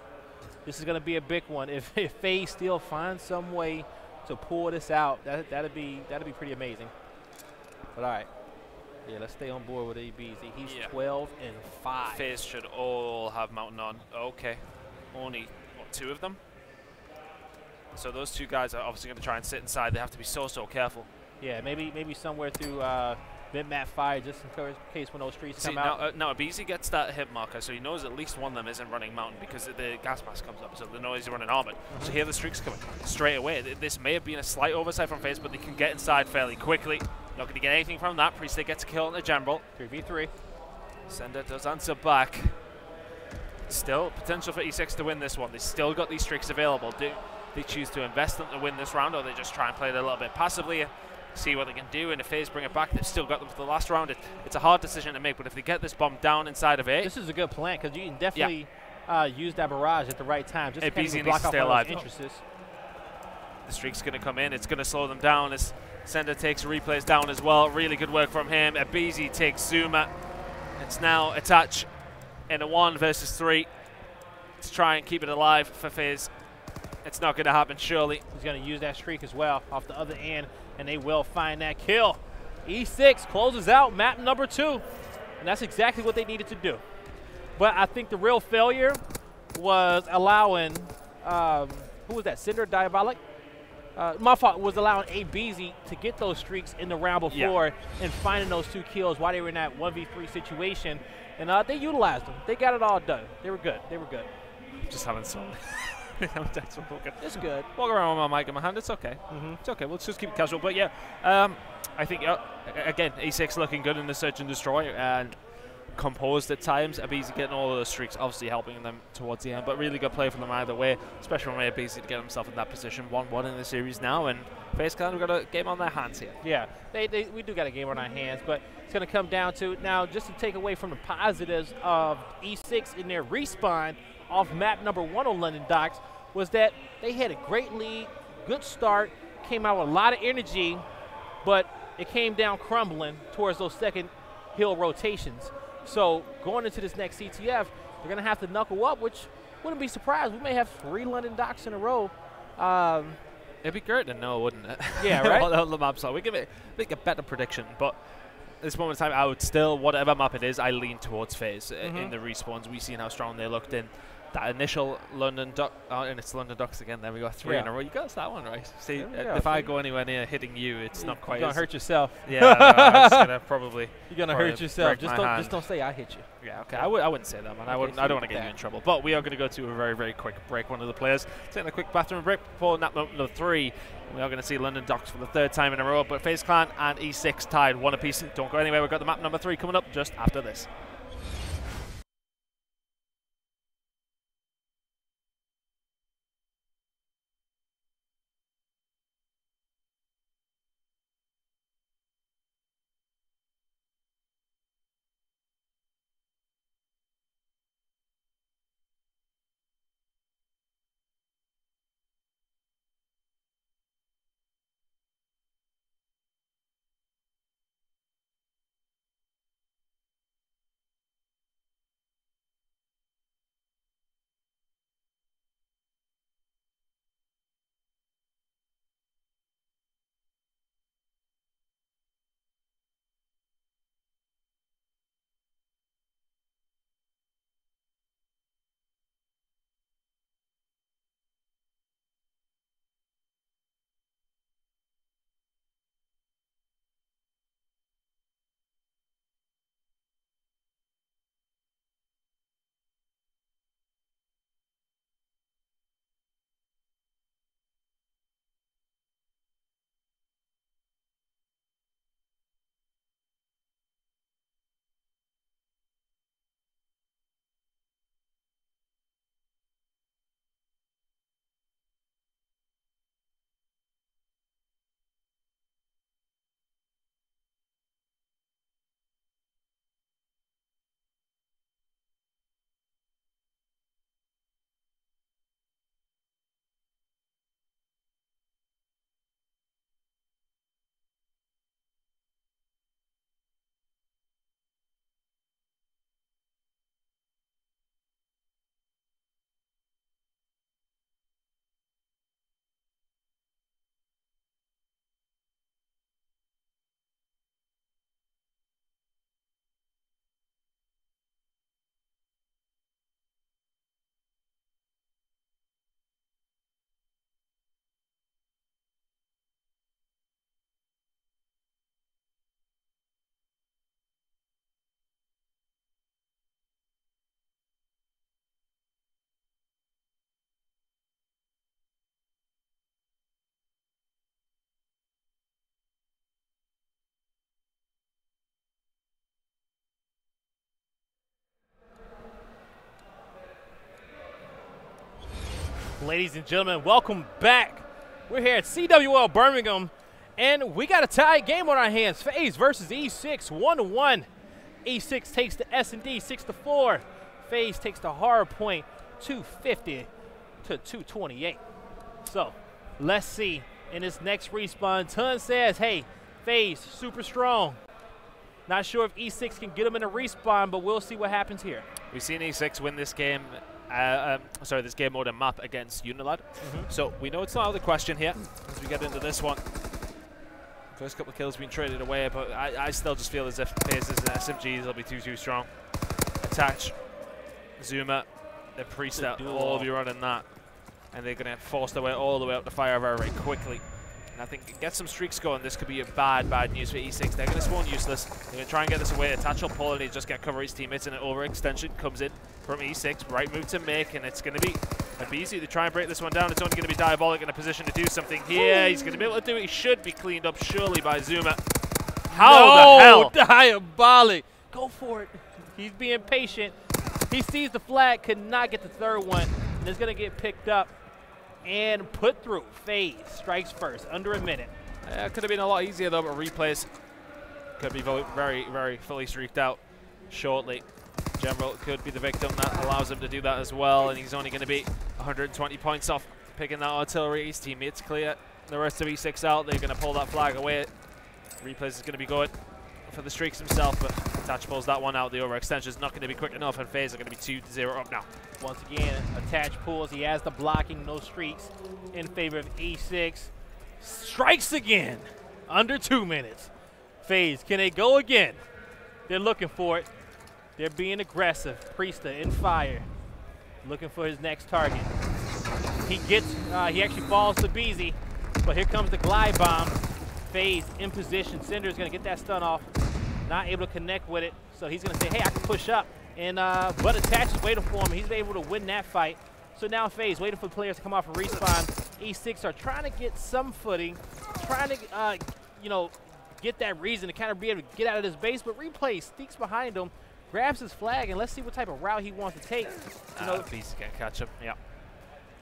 This is going to be a big one. If FaZe still finds some way to pull this out, that'd be pretty amazing. But all right, yeah, let's stay on board with ABZ. He's 12 and 5. FaZe should all have Mountain on. Okay, only what, 2 of them. So those 2 guys are obviously going to try and sit inside. They have to be so careful. Yeah, maybe somewhere through mid-map fire, just in case when those streaks come out. Now Abizi gets that hit marker, so he knows at least one of them isn't running Mountain because the gas mask comes up, so they know he's running Armored. So here the streaks coming straight away. This may have been a slight oversight from FaZe, but they can get inside fairly quickly. Not going to get anything from that. Priest gets a kill on the General. 3v3. Sender does answer back. Still potential for E6 to win this one. They still got these streaks available. Do they choose to invest them to win this round, or they just try and play it a little bit passively, see what they can do, and if FaZe bring it back, they've still got them for the last round. It's a hard decision to make, but if they get this bomb down inside of it... This is a good plan, because you can definitely use that barrage at the right time. Just to kind of block off all those entrances. The streak's going to come in. It's going to slow them down as Sender takes replays down as well. Really good work from him. Abizi takes Zuma. It's now Attach in a 1 versus 3 to try and keep it alive for FaZe. It's not going to happen, surely. He's going to use that streak as well off the other end, and they will find that kill. E6 closes out map number 2, and that's exactly what they needed to do. But I think the real failure was allowing, who was that, Cinder Diabolic? My fault was allowing ABZ to get those streaks in the round before and finding those 2 kills while they were in that 1v3 situation. And they utilized them. They got it all done. They were good. They were good. Just having some... It's good. Walk around with my mic in my hand. It's okay. It's okay. We'll just keep it casual. But yeah, I think again, E6 looking good in the search and destroy and composed at times. Abizi getting all of those streaks, obviously helping them towards the end. But really good play from them either way, especially from Abizi to get himself in that position. 1-1 in the series now, and FaZe Clan, we've got a game on their hands here. Yeah, we do got a game on our hands, but it's going to come down to now just to take away from the positives of E6 in their respawn off map number 1 on London Docks was that they had a great lead, good start, came out with a lot of energy, but it came down crumbling towards those second hill rotations. So going into this next CTF, they're going to have to knuckle up, which wouldn't be surprised. We may have 3 London Docks in a row. It'd be great to know, wouldn't it? Yeah, right? What the map's like. We can make a better prediction, but at this moment in time, I would still, whatever map it is, I lean towards FaZe in the respawns. We've seen how strong they looked in that initial London Dock, and it's London Docks again. There we go, 3 in a row. You got that one right. See, if I go anywhere near hitting you, it's not quite. You're gonna hurt yourself. Yeah, no, I'm just gonna probably. You're gonna hurt yourself. Just don't say I hit you. Yeah, okay. I wouldn't say that, man. I don't want to get you in trouble. But we are going to go to a very, very quick break. One of the players taking a quick bathroom break before map number 3. We are going to see London Docks for the 3rd time in a row. But FaZe Clan and E6 tied 1 apiece. Don't go anywhere. We've got the map number 3 coming up just after this. Ladies and gentlemen, welcome back. We're here at CWL Birmingham, and we got a tied game on our hands. FaZe versus E6, 1-1. E6 takes the S&D 6-4. FaZe takes the hard point 250 to 228. So let's see in this next respawn. Tun says, hey, FaZe super strong. Not sure if E6 can get them in a respawn, but we'll see what happens here. We've seen E6 win this game. This game mode and map against Unilad. So we know it's not out of the question here as we get into this one. First couple of kills being traded away, but I still just feel as if FaZe's and SMGs will be too strong. Attach, Zuma, the Priest out, all of you running that. And they're going to force their way all the way up the fire very quickly. And I think get some streaks going. This could be a bad news for E6. They're going to spawn useless. They're going to try and get this away. Attach will pull it. He just get cover his teammates, and an overextension comes in from E6. Right move to make, and it's going to be a BZ to try and break this one down. It's only going to be Diabolic in a position to do something here. He's going to be able to do it. He should be cleaned up surely by Zuma. How the hell? Diabolic. Go for it. He's being patient. He sees the flag, could not get the third one, and it's going to get picked up and put through. FaZe strikes first, under a minute. It could have been a lot easier though, but replays could be very fully streaked out shortly. General could be the victim that allows him to do that as well, and he's only going to be 120 points off picking that artillery. His teammates clear the rest of E6 out. They're going to pull that flag away. Replays is going to be going for the streaks himself, but Attach pulls that one out. The overextension is not going to be quick enough, and FaZe are going to be 2-0 up now. Once again, Attach pulls. He has the blocking, no streaks in favor of E6. Strikes again, under 2 minutes. FaZe, can they go again? They're looking for it. They're being aggressive. Priesta in fire, looking for his next target. He actually falls to BZ, but here comes the glide bomb. FaZe in position. Cinder's going to get that stun off. Not able to connect with it, so he's going to say, hey, I can push up. And but Attach is waiting for him. He's able to win that fight. So now FaZe waiting for the players to come off a respawn. E6 are trying to get some footing, trying to get that reason to kind of be able to get out of this base. But Replay sneaks behind him, grabs his flag, and let's see what type of route he wants to take. Beast can catch him. Yeah.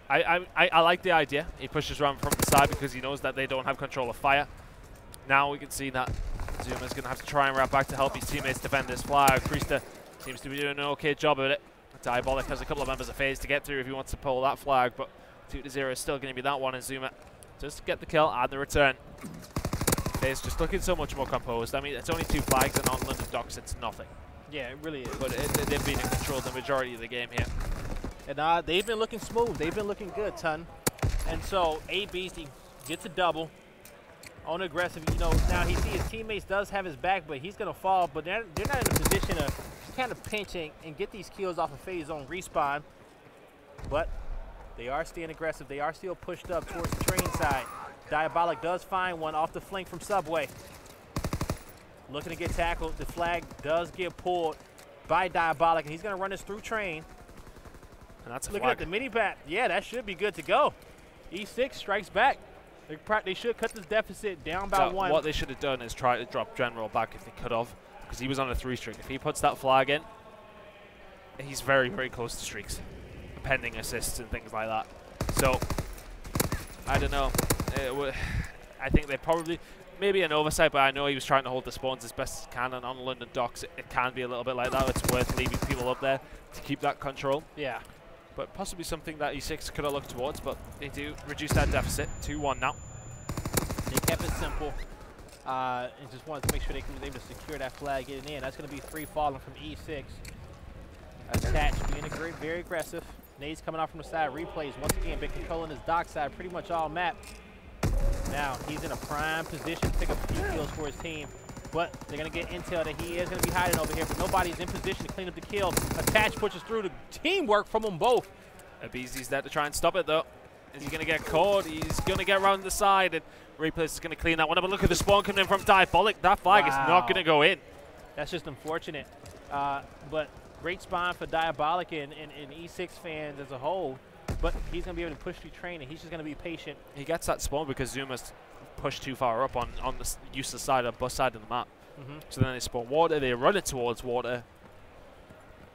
I like the idea. He pushes around from the side because he knows that they don't have control of fire. Now we can see that Zuma's going to have to try and wrap back to help his teammates defend this flag. Priesta seems to be doing an okay job of it. Diabolic has a couple of members of FaZe to get through if he wants to pull that flag, but 2-0 is still going to be that one, and Zuma just get the kill and the return. FaZe just looking so much more composed. I mean, it's only 2 flags, and on London Docks, it's nothing. Yeah, it really is. But they've been in control the majority of the game here. And they've been looking smooth. They've been looking good, Ton. And so, A-Beastie gets a double. On aggressive, now he sees his teammates does have his back, but he's going to fall. But they're not in a position to kind of pinch and get these kills off of FaZe on respawn. But they are staying aggressive. They are still pushed up towards the train side. Diabolic does find one off the flank from Subway. Looking to get tackled. The flag does get pulled by Diabolic, and he's going to run this through train. And that's a Looking flag. at the mini-bat. Yeah, that should be good to go. E6 strikes back. They should cut this deficit down by 1. What they should have done is try to drop General back if they could have, because he was on a 3-streak. If he puts that flag in, he's very close to streaks, pending assists and things like that. So, I don't know. I think they probably, maybe an oversight, but I know he was trying to hold the spawns as best as he can, and on London Docks, it can be a little bit like that. It's worth leaving people up there to keep that control. Yeah. But possibly something that E6 could have looked towards, but they do reduce that deficit. 2-1 now. They kept it simple and just wanted to make sure they were able to secure that flag getting in. That's going to be 3 falling from E6. Attach being very aggressive. Nade's coming out from the side. Replays once again been controlling his dock side pretty much all map. Now he's in a prime position to pick up a few kills for his team. But they're going to get intel that he is going to be hiding over here, but nobody's in position to clean up the kill. Attach pushes through the teamwork from them both. Abizi's there to try and stop it, though. Is he going to get caught? He's going to get around the side, and Replays is going to clean that one up. But look at the spawn coming in from Diabolic. That flag is not going to go in. That's just unfortunate. But great spawn for Diabolic and E6 fans as a whole. But he's going to be able to push through train, and he's just going to be patient. He gets that spawn because Zuma's pushed too far up on the useless side or bus side of the map. So then they spawn water, they run it towards water.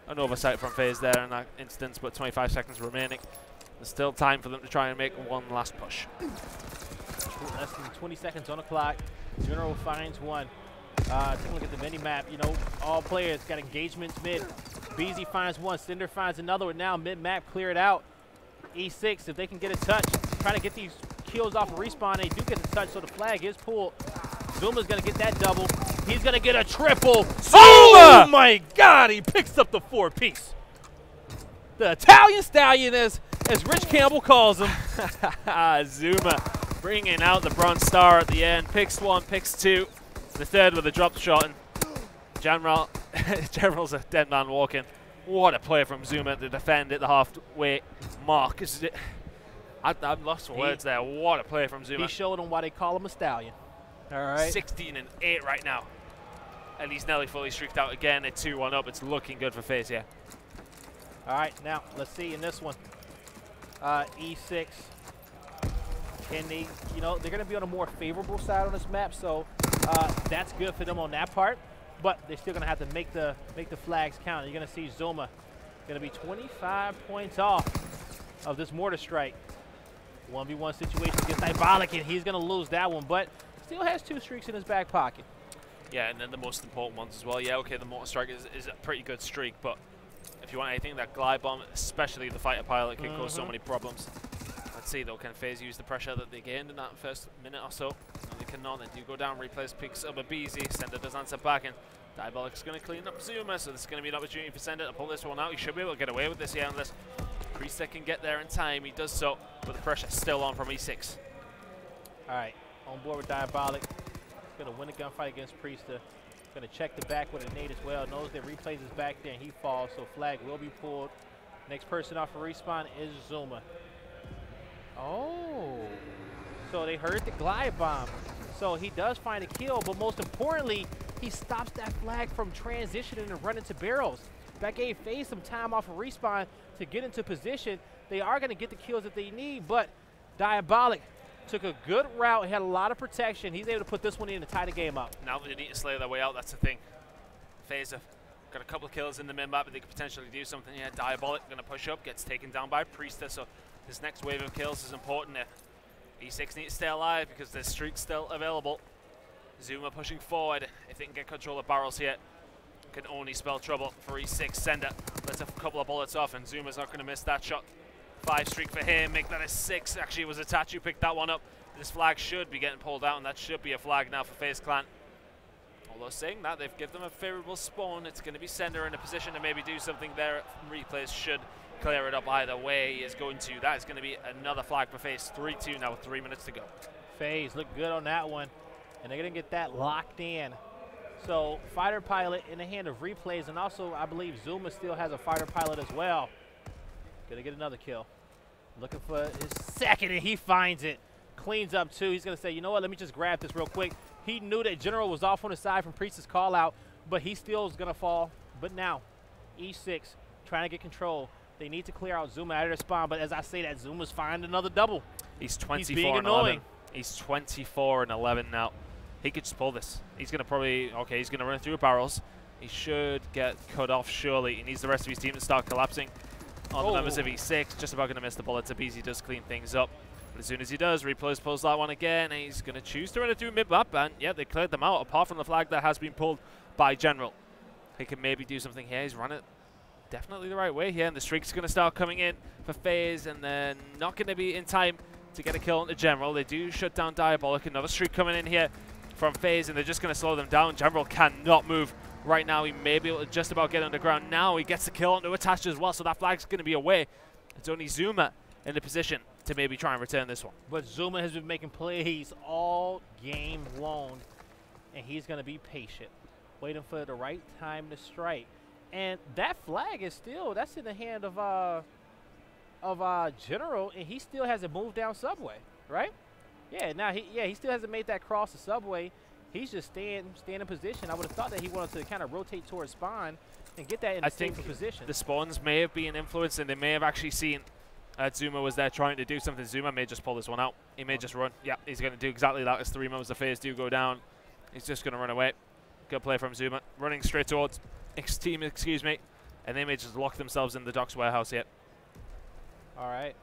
An oversight from FaZe there in that instance, but 25 seconds remaining. There's still time for them to try and make one last push. Less than 20 seconds on the clock. General finds one. Take a look at the mini-map. You know, all players got engagements mid. BZ finds one. Cinder finds another one. Now mid-map cleared out. E6, if they can get a touch, trying to get these kills off of respawn. They do get the touch, so the flag is pulled. Zuma's going to get that double. He's going to get a triple. Zuma! Oh, my God. He picks up the 4-piece. The Italian Stallion, as Rich Campbell calls him. Zuma bringing out the bronze star at the end. Picks one, picks two. The third with a drop shot. And General's a dead man walking. What a play from Zuma to defend at the halfway mark. I'm lost for words there. What a play from Zuma. He showed him why they call him a stallion. All right. 16 and 8 right now. And he's nearly fully streaked out again. At 2-1 up. It's looking good for FaZe here. All right, now let's see in this one. E6. Can they, you know, they're going to be on a more favorable side on this map, so that's good for them on that part. But they're still going to have to make the flags count. You're going to see Zuma going to be 25 points off of this mortar strike. 1v1 situation against Diabolic, and he's going to lose that one, but still has 2 streaks in his back pocket. Yeah, and then the most important ones as well. Yeah, okay, the mortar strike is a pretty good streak, but if you want anything, that glide bomb, especially the fighter pilot, can cause so many problems. Let's see though, can FaZe use the pressure that they gained in that first minute or so? No, they cannot. They do go down, replays, picks up a BZ. Sender does answer back, and Diabolic's going to clean up Zuma, so this is going to be an opportunity for Sender to pull this one out. He should be able to get away with this here unless Priester can get there in time. He does so, but the pressure's still on from E6. All right, on board with Diabolic. He's going to win a gunfight against Priester. Going to check the back with a nade as well. Knows that replays his back there and he falls, so flag will be pulled. Next person off of respawn is Zuma. Oh, so they heard the glide bomb. So he does find a kill, but most importantly, he stops that flag from transitioning and running to barrels. That gave FaZe some time off of respawn to get into position. They are going to get the kills that they need, but Diabolic took a good route. He had a lot of protection. He's able to put this one in to tie the game up. Now they need to slay their way out. That's the thing. FaZe have got a couple of kills in the mid-map, but they could potentially do something here. Diabolic going to push up, gets taken down by Priester, so this next wave of kills is important. E6 needs to stay alive because there's streaks still available. Zuma pushing forward. If they can get control of barrels here, can only spell trouble for E6. Sender lets a couple of bullets off, and Zuma's not going to miss that shot. 5 streak for him, make that a 6. Actually, it was a Tachi who picked that one up. This flag should be getting pulled out, and that should be a flag now for FaZe Clan. Although saying that, they've given them a favorable spawn. It's going to be Sender in a position to maybe do something there. Replays should clear it up either way. He is going to. That is going to be another flag for FaZe. 3-2 now with 3 minutes to go. FaZe look good on that one, and they're going to get that locked in. So fighter pilot in the hand of replays, and also I believe Zuma still has a fighter pilot as well. Going to get another kill. Looking for his second, and he finds it. Cleans up too. He's going to say, you know what, let me just grab this real quick. He knew that General was off on the side from Priest's call out, but he still is going to fall. But now, E6 trying to get control. They need to clear out Zuma out of their spawn, but as I say that, Zuma's finding another double. He's 24 He's being and annoying. 11. He's 24 and 11 now. He could just pull this. He's going to probably, okay, he's going to run through barrels. He should get cut off surely. He needs the rest of his team to start collapsing on the members of E6. Just about going to miss the bullets. He does clean things up. But as soon as he does, Replays pulls that one again, and he's going to choose to run it through mid-map, and yeah, they cleared them out, apart from the flag that has been pulled by General. He can maybe do something here. He's run it definitely the right way here, and the streak's going to start coming in for FaZe, and then not going to be in time to get a kill on the General. They do shut down Diabolic. Another streak coming in here from FaZe, and they're just going to slow them down. General cannot move right now. He may be able to just about get underground. Now he gets the kill onto Attached as well, so that flag's going to be away. It's only Zuma in the position to maybe try and return this one. But Zuma has been making plays all game long, and he's going to be patient, waiting for the right time to strike. And that flag is still, that's in the hand of General, and he still hasn't moved down Subway, right? Yeah, now he still hasn't made that cross to Subway. He's just staying in position. I would have thought that he wanted to kind of rotate towards spawn and get that in a safer position. The spawns may have been influenced, and they may have actually seen Zuma was there trying to do something. Zuma may just pull this one out. He may just run. Yeah, he's going to do exactly that as 3 members of FaZe do go down. He's just going to run away. Good play from Zuma. Running straight towards X-Team, excuse me. And they may just lock themselves in the docks warehouse here. All right.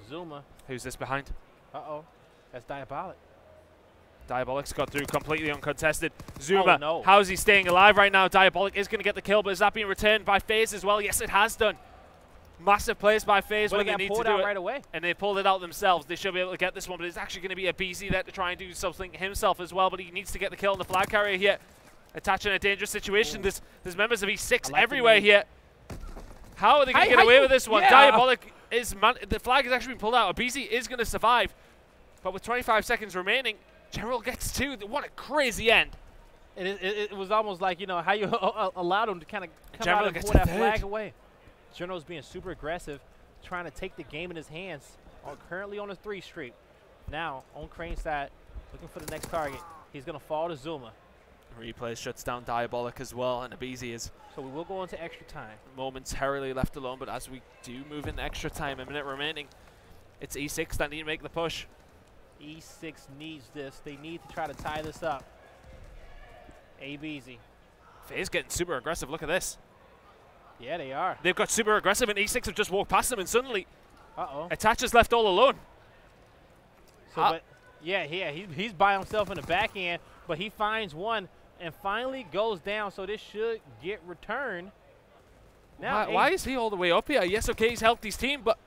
Zuma. Who's this behind? Uh-oh. That's Diabolic. Diabolic's got through completely uncontested. Zuma, Oh, no. how's he staying alive right now? Diabolic is going to get the kill, but is that being returned by FaZe as well? Yes, it has done. Massive plays by FaZe But when they they got need to pulled do out it. right away. And they pulled it out themselves. They should be able to get this one, but it's actually going to be a BZ there to try and do something himself as well, but he needs to get the kill on the flag carrier here. Attaching a dangerous situation. There's members of E6 everywhere here. How are they going to get away with this one? Yeah. Diabolic is... the flag has actually been pulled out. A BZ is going to survive. But with 25 seconds remaining, General gets two. What a crazy end. It was almost like, you know, how you allowed him to kind of come General out and gets pull a that third. flag away. General's being super aggressive, trying to take the game in his hands. Currently on a 3 streak. Now, on Crane's side, looking for the next target. He's going to fall to Zuma. Replay shuts down Diabolic as well, and Abizi is So we will go into extra time. momentarily left alone, but as we do move in extra time, a minute remaining, it's E6 that need to make the push. E6 needs this. They need to try to tie this up. ABZ. FaZe getting super aggressive. Look at this. Yeah, they are. They've got super aggressive, and E6 have just walked past them, and suddenly Uh-oh. Attach is left all alone. So, but yeah, he's by himself in the back end, but he finds one and finally goes down, so this should get returned. Now, Why is he all the way up here? Yes, okay, he's helped his team, but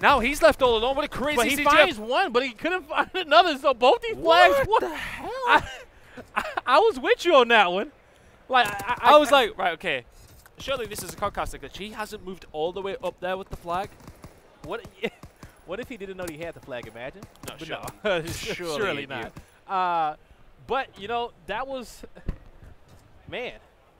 now he's left all alone. What a crazy but he CGF. finds one, but he couldn't find another, so both these flags. What the hell? I was with you on that one. Like I was like, right, okay. Surely this is a Codcaster glitch. He hasn't moved all the way up there with the flag. What if he didn't know he had the flag? Imagine. No, But surely not. But you know that was, man.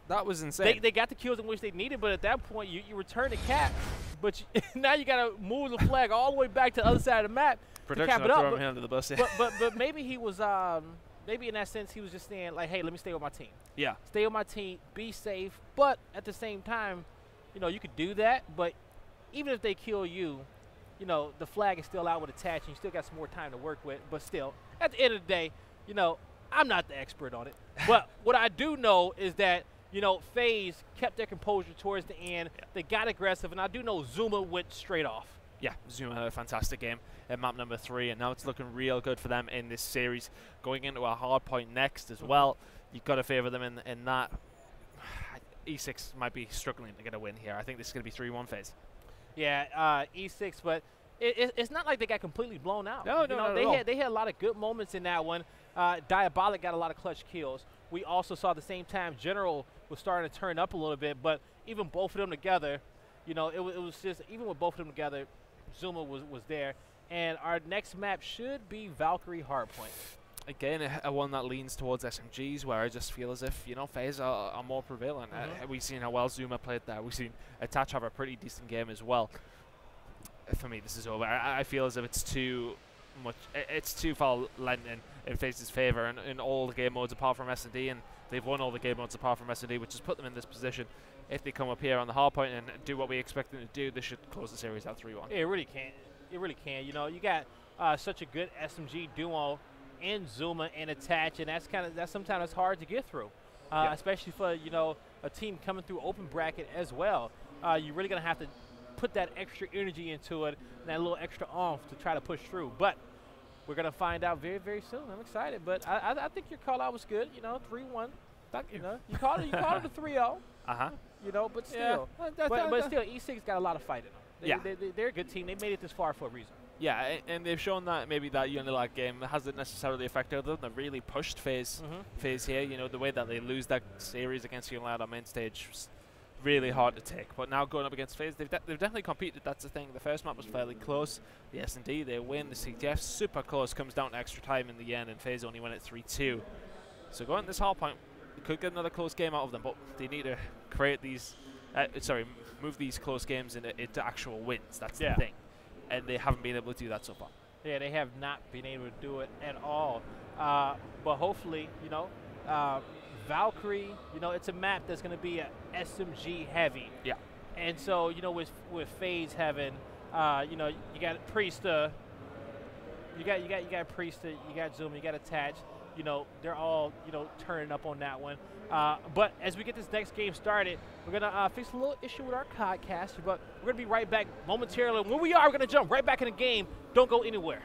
That was insane. They got the kills in which they needed, but at that point you return the cap, but now you got to move the flag all the way back to the other side of the map to cap it up. throwing him under the bus. Yeah. But maybe he was maybe in that sense he was just saying like, hey, let me stay with my team. Yeah. Stay with my team, be safe, but at the same time, you know, you could do that, but even if they kill you, you know, the flag is still out with attach, and you still got some more time to work with. But still, at the end of the day, you know, I'm not the expert on it. But what I do know is that, you know, FaZe kept their composure towards the end. Yeah. They got aggressive, and I do know Zuma went straight off. Yeah, Zuma had a fantastic game at map number 3, and now it's looking real good for them in this series. Going into a hard point next as well, you've got to favor them in that. E6 might be struggling to get a win here. I think this is going to be 3-1 FaZe. Yeah, E6, but it's not like they got completely blown out. No, they had a lot of good moments in that one. Diabolic got a lot of clutch kills. We also saw at the same time General was starting to turn up a little bit, but even both of them together, you know, it was just, even with both of them together, Zuma was there. And our next map should be Valkyrie Hardpoint. Again, a one that leans towards SMGs, where I just feel as if, you know, FaZe are more prevalent. We've seen how well Zuma played there. We've seen Attach have a pretty decent game as well. For me, this is over. I feel as if it's too much. It's too far lent in FaZe's favor in all the game modes apart from S&D, and they've won all the game modes apart from S&D, which has put them in this position. If they come up here on the hard point and do what we expect them to do, they should close the series out 3-1. It really can. It really can. You know, you got such a good SMG duo in Zuma and Attach, and that's sometimes it's hard to get through, especially for, you know, a team coming through open bracket as well. You're really gonna have to put that extra energy into it, and that little extra oomph to try to push through. But we're gonna find out very, very soon. I'm excited, but I think your call out was good. You know, 3-1. You know, you called it a 3-0. You know, but still, but still, E6 got a lot of fight in them. They're a good team. They made it this far for a reason. Yeah, and they've shown that maybe that Unilag game hasn't necessarily affected them. They've really pushed FaZe here. You know, the way that they lose that series against Unilag on main stage was really hard to take. But now going up against FaZe, they've definitely competed. That's the thing. The first map was fairly close. The S&D, they win. The CTF, super close. Comes down to extra time in the end, and FaZe only win at 3-2. So going this hard point, we could get another close game out of them, but they need to create these, move these close games into actual wins. That's the thing. And they haven't been able to do that so far. Yeah, they have not been able to do it at all. But hopefully, you know, Valkyrie, you know, it's a map that's going to be a SMG heavy. Yeah. And so, you know, with FaZe having, you know, you got Priest, you got Priest, you got Zuma, you got Attach. you know, they're all, you know, turning up on that one. But as we get this next game started, we're going to fix a little issue with our podcast, but we're going to be right back momentarily. When we are, we're going to jump right back in the game. Don't go anywhere.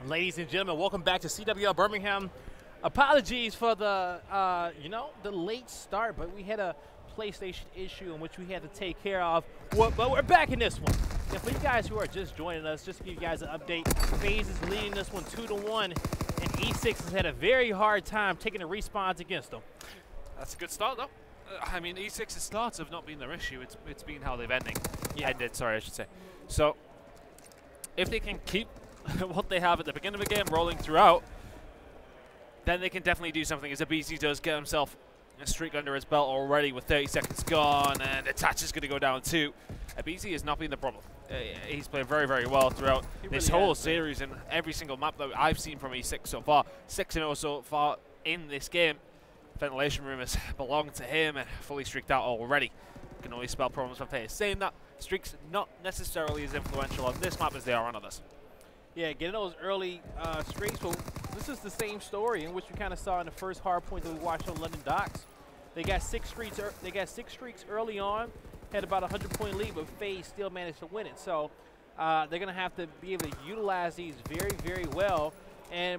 Ladies and gentlemen, welcome back to CWL Birmingham. Apologies for the, the late start, but we had a PlayStation issue in which we had to take care of. But we're back in this one. And for you guys who are just joining us, just to give you guys an update, FaZe is leading this one 2-1, and E6 has had a very hard time taking the respawns against them. That's a good start, though. I mean, E6's starts have not been their issue. It's been how they've ended, sorry, I should say. So, if they can keep what they have at the beginning of the game rolling throughout, then they can definitely do something, as Abisi does get himself a streak under his belt already with 30 seconds gone, and Attach is going to go down too. Abisi has not been the problem. He's played very, very well throughout this whole series and every single map that I've seen from E6 so far. 6-0 so far in this game. Ventilation room has belonged to him and fully streaked out already. Can only spell problems for FaZe. Saying that, streaks not necessarily as influential on this map as they are on others. Yeah, getting those early streaks. Well, this is the same story in which we kind of saw in the first hard point that we watched on London Docks. They got six streaks early on, had about a 100-point lead, but FaZe still managed to win it. So they're going to have to be able to utilize these very, very well.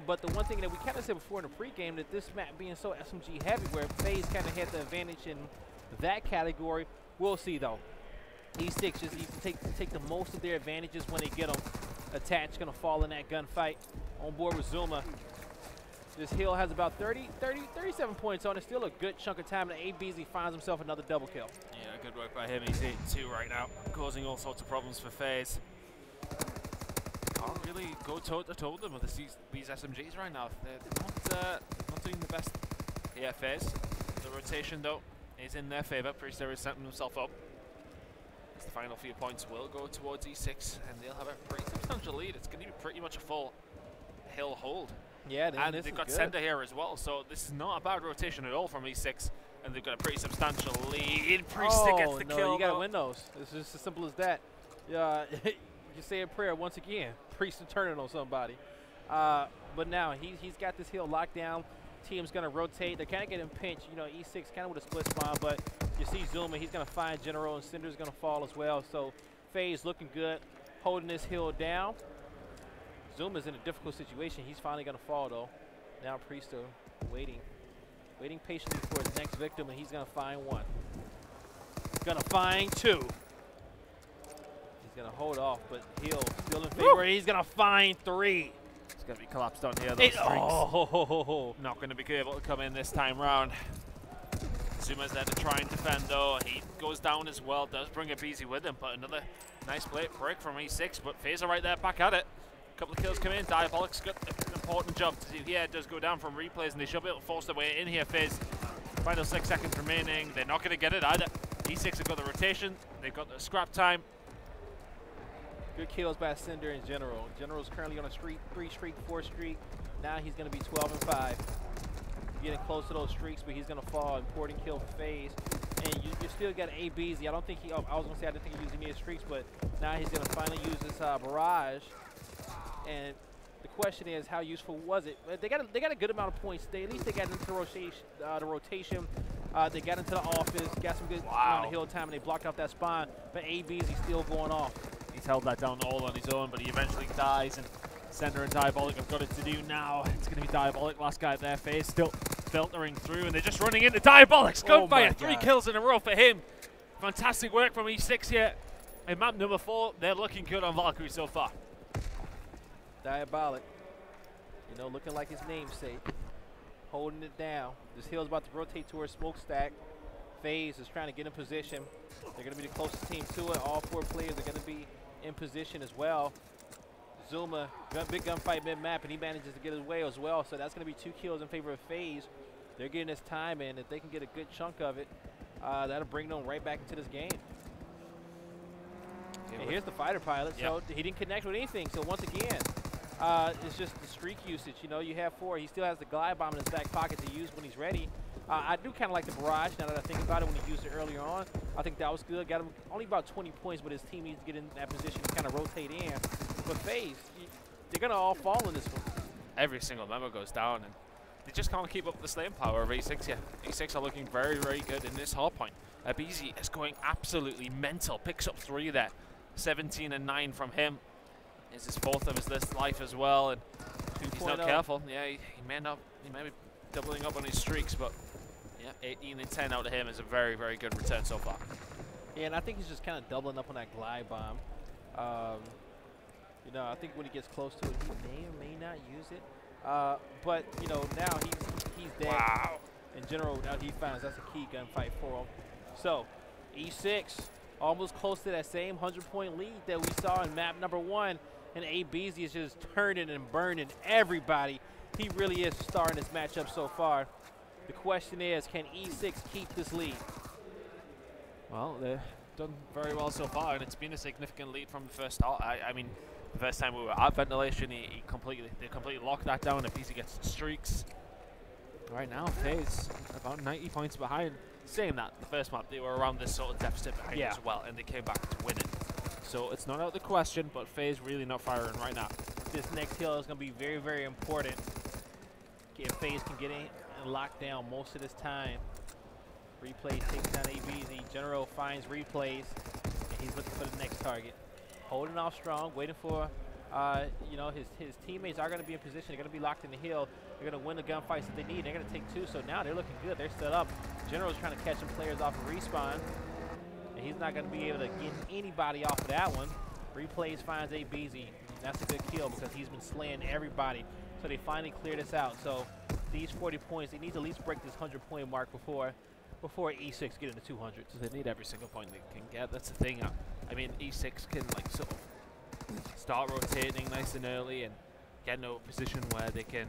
But the one thing that we kind of said before in the pregame, that this map being so SMG heavy, where FaZe kind of had the advantage in that category, we'll see though. E6 just needs to take the most of their advantages when they get them. Attach going to fall in that gunfight on board with Zuma. This hill has about 37 points on it. Still a good chunk of time, and ABZ finds himself another double kill. Yeah, good work by him. He's 8-2 right now, causing all sorts of problems for FaZe. Can't really go toe-to-toe with them with these SMGs right now. They're not doing the best. Yeah, FaZe. The rotation, though, is in their favor. Priester is setting himself up. As the final few points will go towards E6, and they'll have a pretty substantial lead. It's going to be pretty much a full hill hold. Yeah, and they've got Sender here as well, so this is not a bad rotation at all from E6, and they've got a pretty substantial lead. Priester gets the kill. You got to win those. It's just as simple as that. Yeah, you say a prayer once again. Priester turning on somebody. But now he's got this hill locked down. Team's going to rotate. They're kind of getting pinched. You know, E6 kind of with a split spawn, but you see Zuma. He's going to find General, and Cinder's going to fall as well. So FaZe looking good, holding this hill down. Zuma's in a difficult situation. He's finally going to fall, though. Now Priester waiting patiently for his next victim, and he's going to find one. He's going to find two. He's going to hold off, but Hill still in favor. He's going to find three. It's going to be collapsed on here. Those streaks not going to be able to come in this time round. Zuma's there to try and defend, though. He goes down as well. Does bring it easy with him, but another nice plate break from E6. But FaZe are right there, back at it. A couple of kills come in. Diabolic's got an important job to do here. It does go down from replays, and they should be able to force their way in here. FaZe, final 6 seconds remaining. They're not going to get it either. E6 have got the rotation. They've got the scrap time. Good kills by Cinder in General. General's currently on a 3-streak, 4-streak. Now he's going to be 12-5. Getting close to those streaks, but he's going to fall. Important kill for FaZe. And you still got ABZ. I don't think he, I was going to say I didn't think he used any streaks, but now he's going to finally use this barrage. And the question is, how useful was it? They got a good amount of points. At least they got into the rotation. They got into the office, got some good amount of hill time, and they blocked out that spawn. But ABZ still going off. He's held that down all on his own, but he eventually dies, and Sender and Diabolic have got it to do now. It's going to be Diabolic, last guy there. FaZe still filtering through, and they're just running into Diabolic's gunfire. 3 kills in a row for him. Fantastic work from E6 here. In map number 4, they're looking good on Valkyrie so far. Diabolic, you know, looking like his namesake, holding it down. This hill's about to rotate towards smokestack. FaZe is trying to get in position. They're going to be the closest team to it. All 4 players are going to be in position as well. Zuma, big gunfight mid-map, and he manages to get his way as well. So that's going to be 2 kills in favor of FaZe. They're getting this time in. If they can get a good chunk of it, that'll bring them right back into this game. And here's the fighter pilot. So he didn't connect with anything. So once again, it's just the streak usage. You know, you have 4. He still has the glide bomb in his back pocket to use when he's ready. I do kind of like the barrage now that I think about it when he used it earlier on. I think that was good. Got him only about 20 points, but his team needs to get in that position to kind of rotate in. But FaZe, they're going to all fall in this one. Every single member goes down, and they just can't keep up the slaying power of E6 here. E6 are looking very, very good in this hard point. BZ is going absolutely mental. Picks up 3 there. 17 and 9 from him. Is his 4th of his list life as well, and He's not careful. Yeah, he may be doubling up on his streaks, but yeah, 18 and 10 out of him is a very, very good return so far. Yeah, and I think he's just kind of doubling up on that glide bomb. You know, I think when he gets close to it, he may or may not use it. But you know, now he's dead. Wow. In general, now he finds that's a key gunfight for him. So, E6 almost close to that same 100-point lead that we saw in map number 1, and ABZ is just turning and burning everybody. He really is a star in this matchup so far. The question is, can E6 keep this lead? Well, they've done very well so far, and it's been a significant lead from the first start. I mean, the first time we were at ventilation, they completely locked that down. If Easy gets streaks, right now FaZe about 90 points behind. Saying that, the first map they were around this sort of deficit behind as well, and they came back to win it. So it's not out of the question, but FaZe really not firing right now. This next hill is going to be very, very important. If FaZe can get in and lock down most of this time. Replays takes down ABZ. General finds replays, and he's looking for the next target. Holding off strong, waiting for, you know, his teammates are going to be in position. They're going to be locked in the hill. They're going to win the gunfights that they need. They're going to take 2, so now they're looking good. They're set up. General's trying to catch some players off of respawn, and he's not going to be able to get anybody off of that one. Replays finds ABZ. That's a good kill because he's been slaying everybody. So they finally cleared this out. So these 40 points, they need to at least break this 100-point mark before E6 get into 200. So they need every single point they can get. That's the thing. I mean, E6 can like sort of start rotating nice and early and get into a position where they can,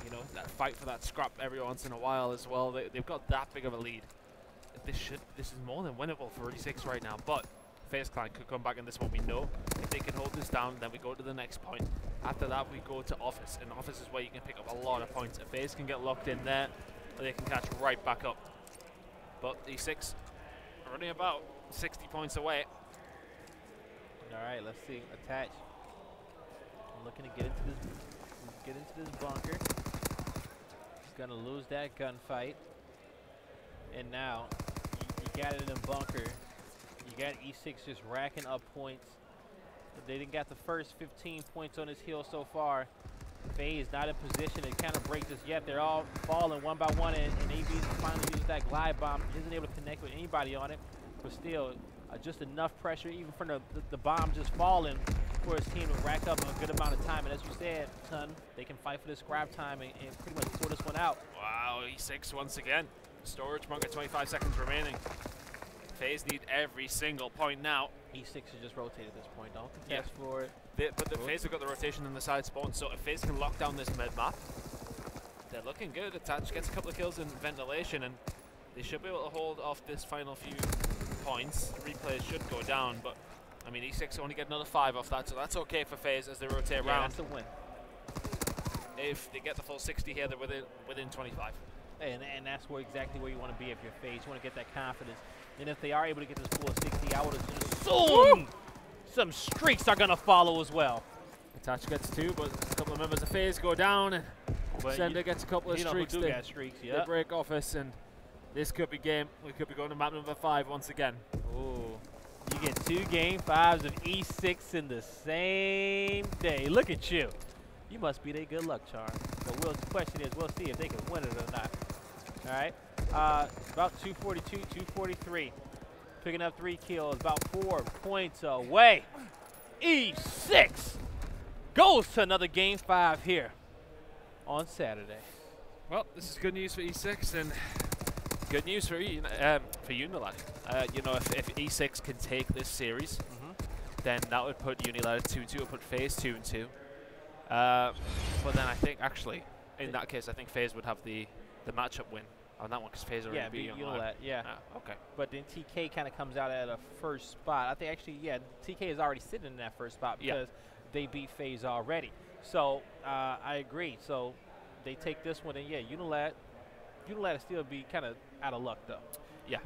you know, fight for that scrap every once in a while as well. They've got that big of a lead. This is more than winnable for E6 right now. But FaZe Clan could come back in this one. We know if they can hold this down, then we go to the next point. After that, we go to Office, and Office is where you can pick up a lot of points. If FaZe can get locked in there, they can catch right back up. But E6 are only about 60 points away. All right, let's see. Attach. I'm looking to get into this bunker. He's gonna lose that gunfight. And now you got it in bunker. You got E6 just racking up points. They didn't got the first 15 points on this hill so far. FaZe not in position to kind of break this yet. They're all falling one by one, and ABZ finally uses that glide bomb. Isn't able to connect with anybody on it, but still just enough pressure, even from the bomb just falling, for his team to rack up a good amount of time. And as you said, Ton, they can fight for this scrap time and pretty much pull this one out. Wow, E6 once again. Storage bunker, 25 seconds remaining. FaZe need every single point now. E6 is just rotated at this point. Don't contest for it. But the FaZe have got the rotation in the side spawn, so if FaZe can lock down this mid map, they're looking good. Attach gets a couple of kills in ventilation, and they should be able to hold off this final few points. The replays should go down, but I mean, E6 only get another 5 off that, so that's okay for FaZe as they rotate around. That's a win. If they get the full 60 here, they're within 25. And that's exactly where you want to be if you're FaZe. You want to get that confidence. And if they are able to get this full 60, I would assume some streaks are going to follow as well. Attach gets 2, but a couple of members of FaZe go down, and Sender gets a couple of streaks. They break Office, and this could be game. We could be going to map number 5 once again. Ooh. You get 2 game 5s of E6 in the same day. Look at you. You must be their good luck charm. But the question is, we'll see if they can win it or not. All right. About 242, 243. Picking up 3 kills, about 4 points away. E6 goes to another game 5 here on Saturday. Well, this is good news for E6 and good news for Unilad. You know, if E6 can take this series, then that would put Unilad at 2-2. It would put FaZe 2-2. But then I think actually, in that case, I think FaZe would have the matchup win on that one because FaZe already beat Unilad. Yeah. Okay. But then TK kind of comes out at a first spot. I think actually, TK is already sitting in that first spot because they beat FaZe already. So I agree. So they take this one, and Unilad will still be kind of out of luck though. Yeah.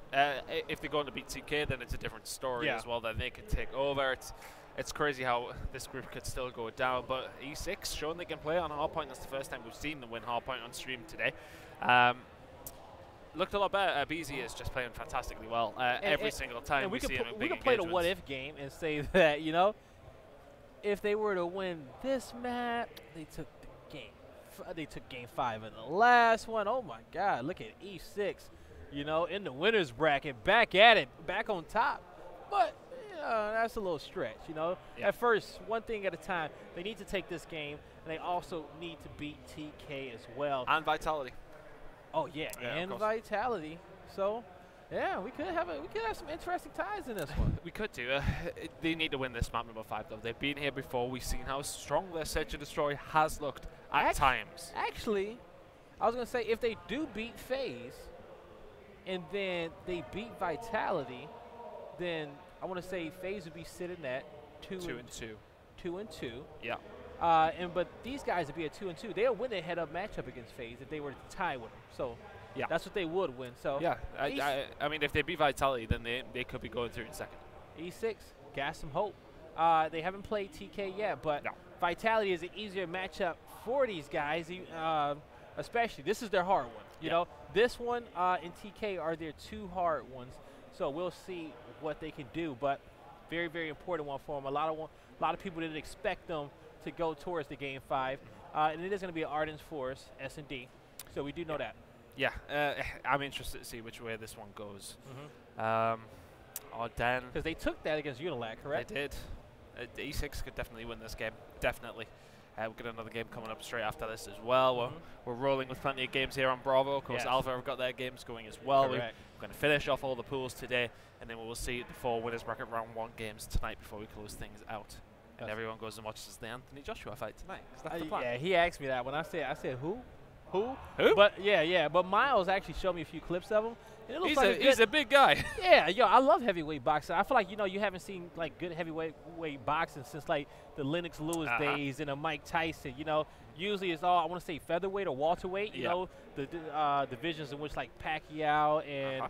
If they're going to beat TK, then it's a different story as well. Then they can take over. It's crazy how this group could still go down, but E6 showing they can play on hardpoint. That's the first time we've seen them win hardpoint on stream today. Looked a lot better. BZ is just playing fantastically well every single time we see him in big we can play the what-if game and say that, you know, if they were to win this map, they took the game. They took game 5 in the last one. Oh my God! Look at E6, you know, in the winners bracket, back at it, back on top. But that's a little stretch, you know. Yeah. At first, one thing at a time. They need to take this game, and they also need to beat TK as well. And Vitality. Oh yeah, and Vitality. So, yeah, we could have some interesting ties in this one. We could do. They need to win this map number 5 though. They've been here before. We've seen how strong their Search and Destroy has looked at times. Actually, I was gonna say if they do beat FaZe, and then they beat Vitality, then I want to say FaZe would be sitting at 2-2. 2-2. Yeah. But these guys would be at 2-2. They'll win a head-up matchup against FaZe if they were to tie with them. So yeah, that's what they would win. So yeah, I mean, if they beat Vitality, then they could be going through in second. E6 got some hope. They haven't played TK yet, but Vitality is an easier matchup for these guys. Especially, this is their hard one. You know, this one and TK are their 2 hard ones. So we'll see what they can do, but very, very important one for them. A lot of people didn't expect them to go towards the game 5, and it is going to be an Ardens Force S&D. So we do know that. Yeah, I'm interested to see which way this one goes. Arden. Because they took that against Unilag, correct? They did. E6 could definitely win this game. Definitely. We've got another game coming up straight after this as well. We're rolling with plenty of games here on Bravo. Of course, Alpha have got their games going as well. We're going to finish off all the pools today, and then we will see the 4 winners bracket round 1 games tonight before we close things out. And everyone goes and watches the Anthony Joshua fight tonight. That's the plan. Yeah, he asked me that when I said who? Who? But but Miles actually showed me a few clips of him. And it looks he's a big guy. Yeah, I love heavyweight boxing. I feel like you haven't seen like good heavyweight boxing since like the Lennox Lewis days and a Mike Tyson. You know, usually it's all I want to say featherweight or welterweight. You know, the divisions in which like Pacquiao and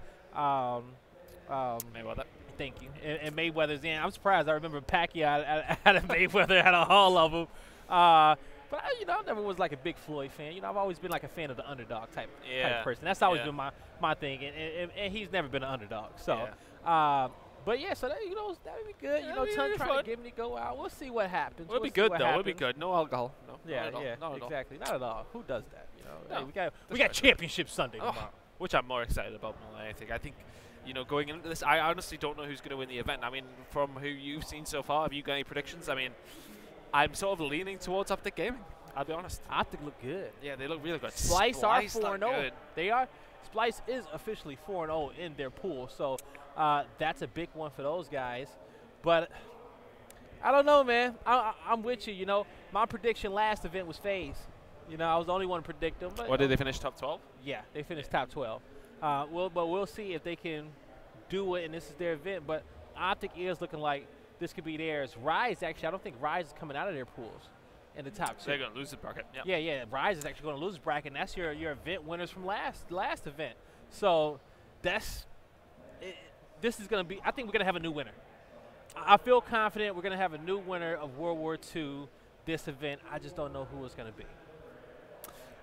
Mayweather. Thank you. And Mayweather's in. I'm surprised. I remember Pacquiao had a Mayweather at a hall of them. But I never was like a big Floyd fan. You know, I've always been like a fan of the underdog type person. That's always been my thing, and he's never been an underdog. So, but yeah, so that would be good. Trying to get me to go out. We'll see what happens. It'll be good though. It'll be good. No alcohol. No. Not exactly. Not at all. Who does that? Hey, we got Championship Sunday tomorrow, which I'm more excited about more than anything. I think. Going into this, I honestly don't know who's going to win the event. I mean, from who you've seen so far, have you got any predictions? I mean, I'm sort of leaning towards Optic Gaming, I'll be honest. Optic look good. Yeah, they look really good. Splice are 4-0. They are. Splice is officially 4-0 in their pool, so that's a big one for those guys. But I don't know, man. I'm with you. My prediction last event was FaZe. I was the only one to predict them. But, what, did they finish top 12? Yeah, they finished top 12. But we'll see if they can do it, and this is their event. But Optic is looking like this could be theirs. Rise, actually, I don't think Rise is coming out of their pools in the top 2. They're going to lose the bracket. Yep. Yeah. Rise is actually going to lose the bracket, and that's your event winners from last event. So this is going to be – I think we're going to have a new winner. I feel confident we're going to have a new winner of World War II this event. I just don't know who it's going to be.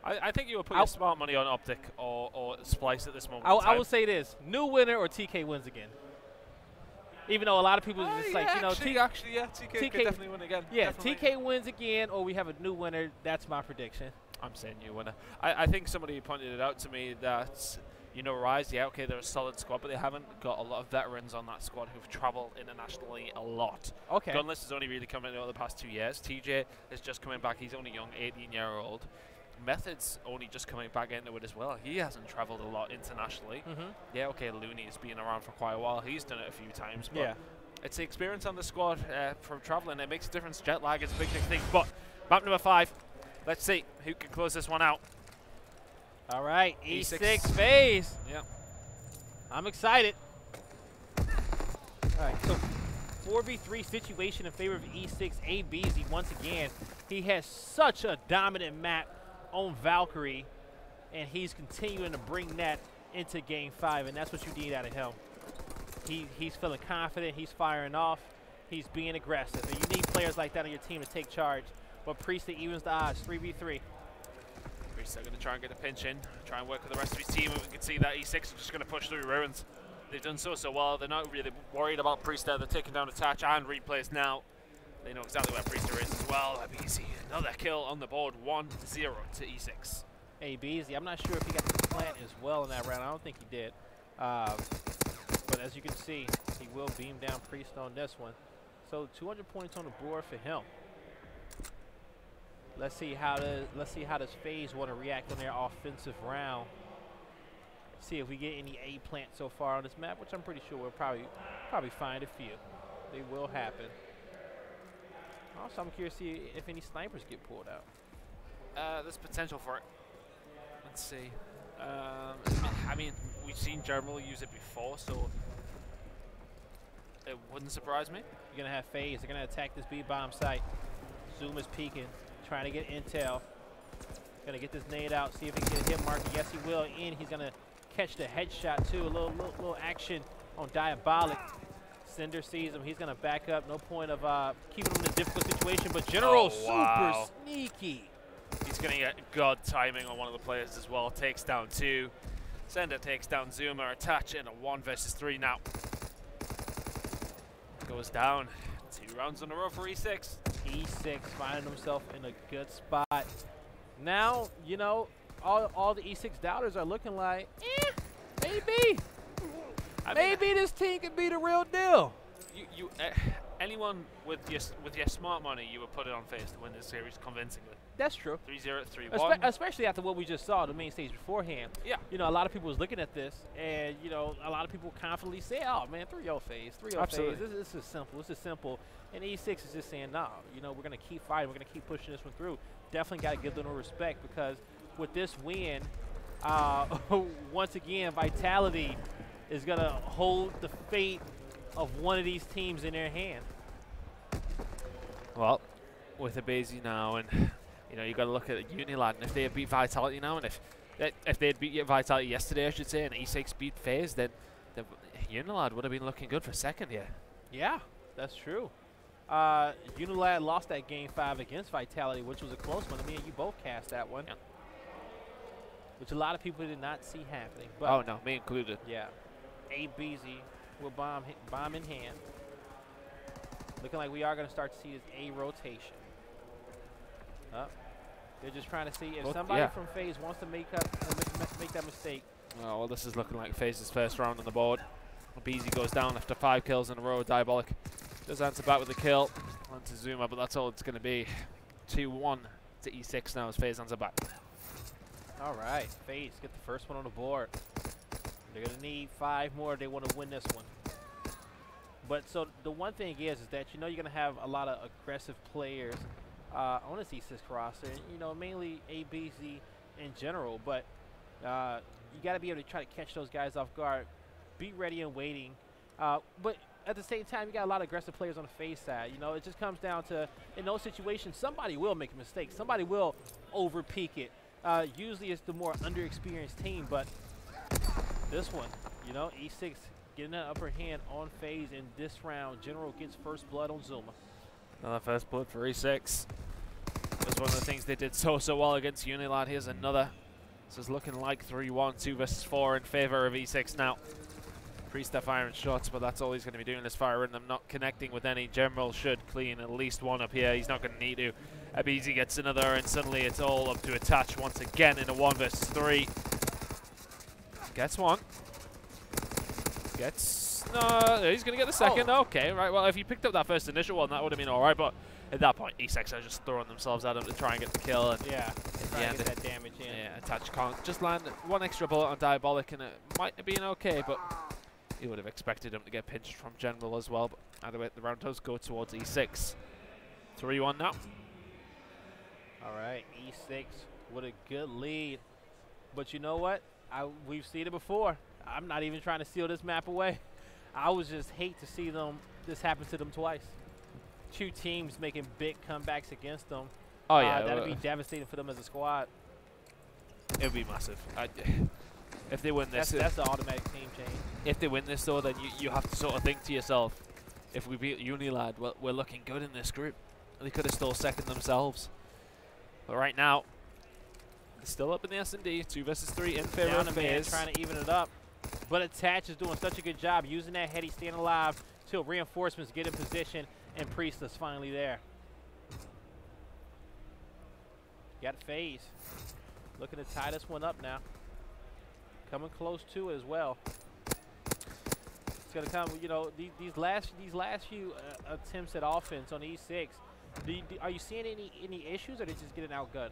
I think you would put your smart money on Optic or Splice at this moment. I will say this: new winner or TK wins again. Even though a lot of people are just TK could definitely win again. Yeah, definitely. TK wins again, or we have a new winner. That's my prediction. I'm saying new winner. I think somebody pointed it out to me that Rise, they're a solid squad, but they haven't got a lot of veterans on that squad who've travelled internationally a lot. Okay. Gunless has only really come in over the past 2 years. TJ is just coming back. He's only young, 18-year-old. Method's only just coming back into it as well. He hasn't travelled a lot internationally. Yeah, Looney's been around for quite a while. He's done it a few times. But it's the experience on the squad from travelling. It makes a difference. Jet lag is a big thing. But map number 5, let's see who can close this one out. All right, E6 FaZe. Yeah. I'm excited. All right, so 4v3 situation in favor of E6 ABZ once again. He has such a dominant map on Valkyrie, and he's continuing to bring that into game 5, and that's what you need out of him. He's feeling confident, he's firing off, he's being aggressive, and you need players like that on your team to take charge. But Priest evens the odds, 3v3. Priest are going to try and get a pinch in, try and work with the rest of his team, and we can see that E6 is just going to push through Ruins. They've done so well. They're not really worried about Priest there. They're taking down Attach and Replays now. They know exactly where Priester is as well. Easy. Another kill on the board. 1-0 to E6. Hey, Beasley, I'm not sure if he got the plant as well in that round. I don't think he did. But as you can see, he will beam down Priest on this one. So 200 points on the board for him. Let's see how does FaZe want to react on their offensive round. See if we get any A plant so far on this map, which I'm pretty sure we'll probably find a few. They will happen. Also, I'm curious to see if any snipers get pulled out. There's potential for it. Let's see. I mean, we've seen Gerbil use it before, so it wouldn't surprise me. You're going to have FaZe. They're going to attack this B-bomb site. Zoom is peeking, trying to get intel. Going to get this nade out, see if he can get a hit marker. Yes, he will. And he's going to catch the headshot, too. A little action on Diabolic. Cinder sees him. He's going to back up. No point of keeping him in a difficult situation, but General super sneaky. He's going to get god timing on one of the players as well. Takes down 2. Cinder takes down Zuma. Attach in a 1 versus 3 now. Goes down. 2 rounds in a row for E6. E6 finding himself in a good spot. Now, you know, all the E6 doubters are looking like, maybe. Maybe this team could be the real deal. Anyone with your smart money, you would put it on FaZe to win this series convincingly. That's true. 3-0, 3-1. Especially after what we just saw, the main stage beforehand. Yeah. You know, a lot of people was looking at this, and, you know, a lot of people confidently say, oh, man, 3-0 FaZe, 3-0 FaZe. This is simple. This is simple. And E6 is just saying, no, you know, we're going to keep fighting. We're going to keep pushing this one through. Definitely got to give them no respect because with this win, once again, Vitality is going to hold the fate of one of these teams in their hand. Well, with Abazi now, and you know you got to look at Unilad, and if they had beat Vitality now, and if they had beat Vitality yesterday, I should say, and E6 beat FaZe, then Unilad would have been looking good for second here. Yeah, that's true. Unilad lost that game 5 against Vitality, which was a close one. I mean, you both cast that one, yeah. Which a lot of people did not see happening. But oh no, me included. Yeah, ABZ with bomb in hand. Looking like we are going to start to see this A rotation. They're just trying to see if somebody from FaZe wants to make that mistake. Oh, well, this is looking like FaZe's first round on the board. BZ goes down after 5 kills in a row. Diabolic does answer back with a kill onto Zuma, but that's all it's going to be. 2-1 to E6 now as FaZe answer back. All right, FaZe get the first one on the board. They're going to need 5 more if they want to win this one. But so the one thing is that you know you're going to have a lot of aggressive players on this E6 roster, you know, mainly ABZ in general. But you got to be able to try to catch those guys off guard. Be ready and waiting. But at the same time, you got a lot of aggressive players on the FaZe side. You know, it just comes down to, in those situations, somebody will make a mistake. Somebody will over-peak it. Usually it's the more underexperienced team, but this one, you know, E6 getting an upper hand on FaZe in this round. General gets first blood on Zuma. Another first blood for E6. That's one of the things they did so well against Unilad. Here's another. This is looking like 3-1, 2 versus 4 in favor of E6 now. Priest firing shots, but that's all he's going to be doing is firing them, not connecting with any. General should clean at least one up here. He's not going to need to. Abizi gets another, and suddenly it's all up to Attach once again in a 1 versus 3. Gets one. Gets... No, he's going to get the second. Oh. Okay, right. Well, if he picked up that first initial one, that would have been all right, but at that point, E6 are just throwing themselves at him to try and get the kill. And yeah, trying to get that damage in. Yeah, Attach can't just land 1 extra bullet on Diabolic, and it might have been okay, but he would have expected him to get pinched from General as well. But either way, the round does go towards E6. 3-1 now. All right, E6 with a good lead. But you know what? We've seen it before. I'm not even trying to steal this map away. I would just hate to see this happen to them twice. 2 teams making big comebacks against them. Oh, yeah. That would be devastating for them as a squad. It would be massive. If they win this... That's the automatic team change. If they win this, though, then you have to sort of think to yourself, if we beat Unilad, well, we're looking good in this group. They could have stole second themselves. But right now, they're still up in the S&D. 2 versus 3 in favor of FaZe. Trying to even it up. But Attach is doing such a good job using that heady, staying alive till reinforcements get in position. And Priest is finally there. Got FaZe. Looking to tie this one up now. Coming close to it as well. It's gonna come. You know, these last few attempts at offense on E6. Are you seeing any issues, or are they just getting outgunned?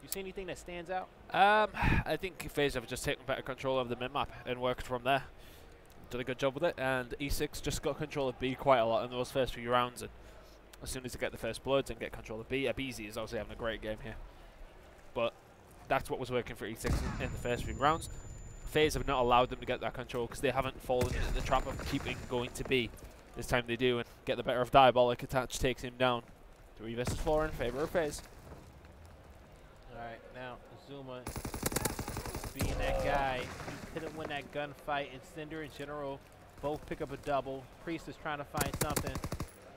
You see anything that stands out? I think FaZe have just taken better control of the mid-map and worked from there. Did a good job with it, and E6 just got control of B quite a lot in those first few rounds. And as soon as they get the first bloods and get control of B, Abizi is obviously having a great game here. But that's what was working for E6 in the first few rounds. FaZe have not allowed them to get that control because they haven't fallen into the trap of keeping going to B. This time they do and get the better of Diabolic. Attach takes him down. 3 versus 4 in favor of FaZe. Alright, now Zuma being that guy. He couldn't win that gunfight, and Cinder and General both pick up a double. Priest is trying to find something.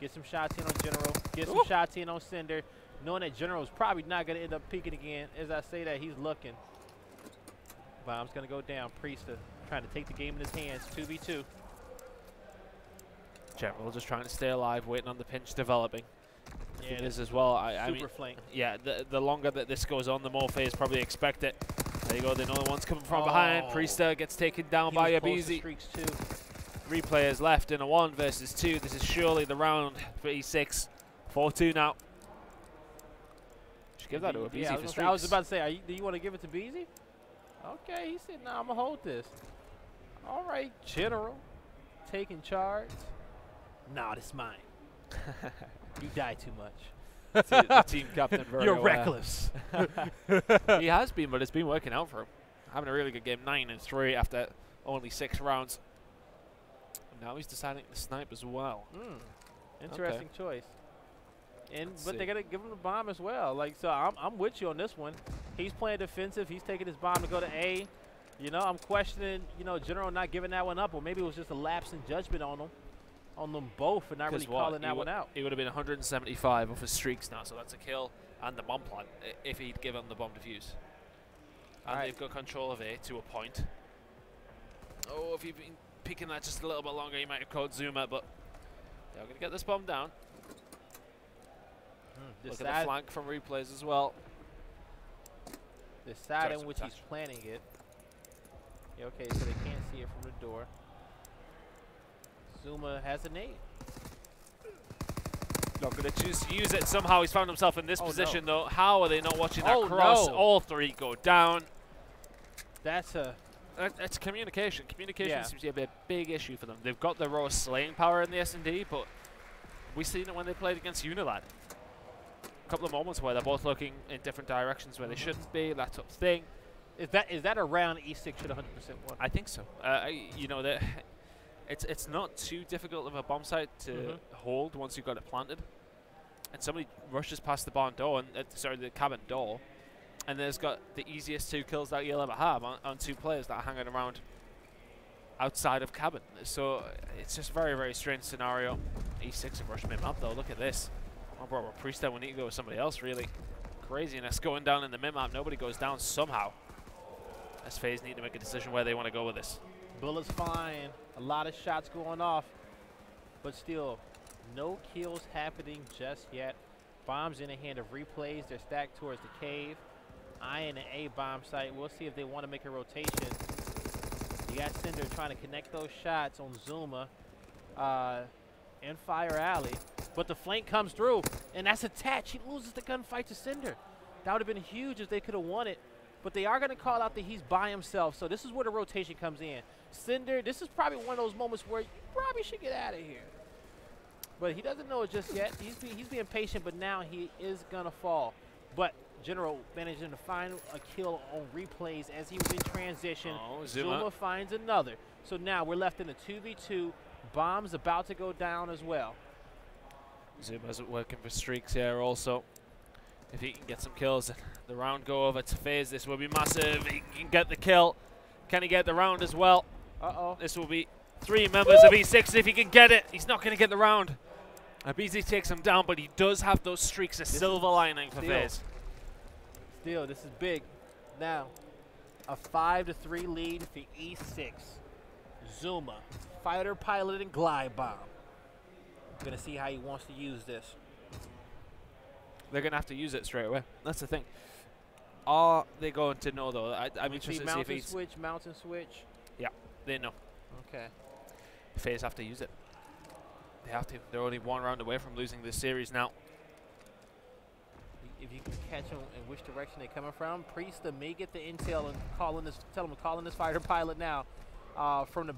Get some shots in on General. Get some shots in on Cinder. Knowing that General is probably not going to end up peeking again. As I say that, he's looking. Bomb's going to go down. Priest trying to take the game in his hands. 2v2. General just trying to stay alive, waiting on the pinch developing. Yeah, it is as well. I super mean, flank. Yeah, the longer that this goes on, the more FaZe probably expect it. There you go, the another one's coming from behind. Priester gets taken down by Abizi. 3 players left in a 1 versus 2. This is surely the round for E6. 4-2 now. Should give that to Abizi for streaks. I was about to say, do you want to give it to Beezy? Okay, he said, nah, I'm going to hold this. All right, General. Taking charge. Nah, this is mine. You die too much. The team captain very You're aware. reckless. He has been, but it's been working out for him. Having a really good game, 9-3 after only 6 rounds. And now he's deciding to snipe as well. Interesting choice. But they're gonna give him the bomb as well. Like, so I'm with you on this one. He's playing defensive. He's taking his bomb to go to A. You know, I'm questioning, you know, General not giving that one up, or maybe it was just a lapse in judgment on them both, and not really calling that one out. He would have been 175 off his streaks now, so that's a kill and the bomb plant if he'd given the bomb defuse. And they've got control of A to a point. Oh, if he'd been picking that just a little bit longer, he might have caught Zuma, but they're going to get this bomb down. Look at the flank from replays as well. The side in which he's planning it. Yeah, okay, so they can't see it from the door. Zuma has a nade. Not going to choose to use it. Somehow he's found himself in this position, though. How are they not watching that cross? All 3 go down. That's it's communication. Communication seems to be a big issue for them. They've got the raw slaying power in the S&D, but we've seen it when they played against Unilad. A couple of moments where they're both looking in different directions where they shouldn't be, that sort of thing. Is that a round E6 should 100% won? I think so. You know, it's not too difficult of a bomb site to hold once you've got it planted. And somebody rushes past the barn door, and the cabin door, and there's got the easiest 2 kills that you'll ever have on 2 players that are hanging around outside of cabin. So it's just a very, very strange scenario. E6 have rushed mid map though. Look at this. Oh, bro, we're Priester. We need to go with somebody else, really. Craziness going down in the mid map. Nobody goes down somehow. As FaZe need to make a decision where they want to go with this. Bullets flying. A lot of shots going off. But still, no kills happening just yet. Bombs in the hand of replays. They're stacked towards the cave. Eyeing the A bomb site. We'll see if they want to make a rotation. You got Cinder trying to connect those shots on Zuma and Fire Alley. But the flank comes through, and that's attached. He loses the gunfight to Cinder. That would have been huge if they could have won it. But they are going to call out that he's by himself. So this is where the rotation comes in. Cinder, this is probably one of those moments where you probably should get out of here. But he doesn't know it just yet. He's being patient, but now he is going to fall. But General managing to find a kill on replays as he was in transition. Zuma finds another. So now we're left in a 2v2. Bomb's about to go down as well. Zuma's working for streaks here also. If he can get some kills, the round go over to FaZe. This will be massive. He can get the kill. Can he get the round as well? This will be 3 members of E6 if he can get it. He's not going to get the round. Abizi takes him down, but he does have those streaks, a silver lining for FaZe. Still, this is big. Now, a 5-3 lead for E6. Zuma, fighter pilot and glide bomb. We're going to see how he wants to use this. They're going to have to use it straight away. That's the thing. Are they going to know, though? I'm interested to see if he's... mountain switch. Yeah, they know. Okay. FaZe have to use it. They have to. They're only one round away from losing this series now. If you can catch them in which direction they're coming from, Priesta may get the intel and tell him to call in this fighter pilot now from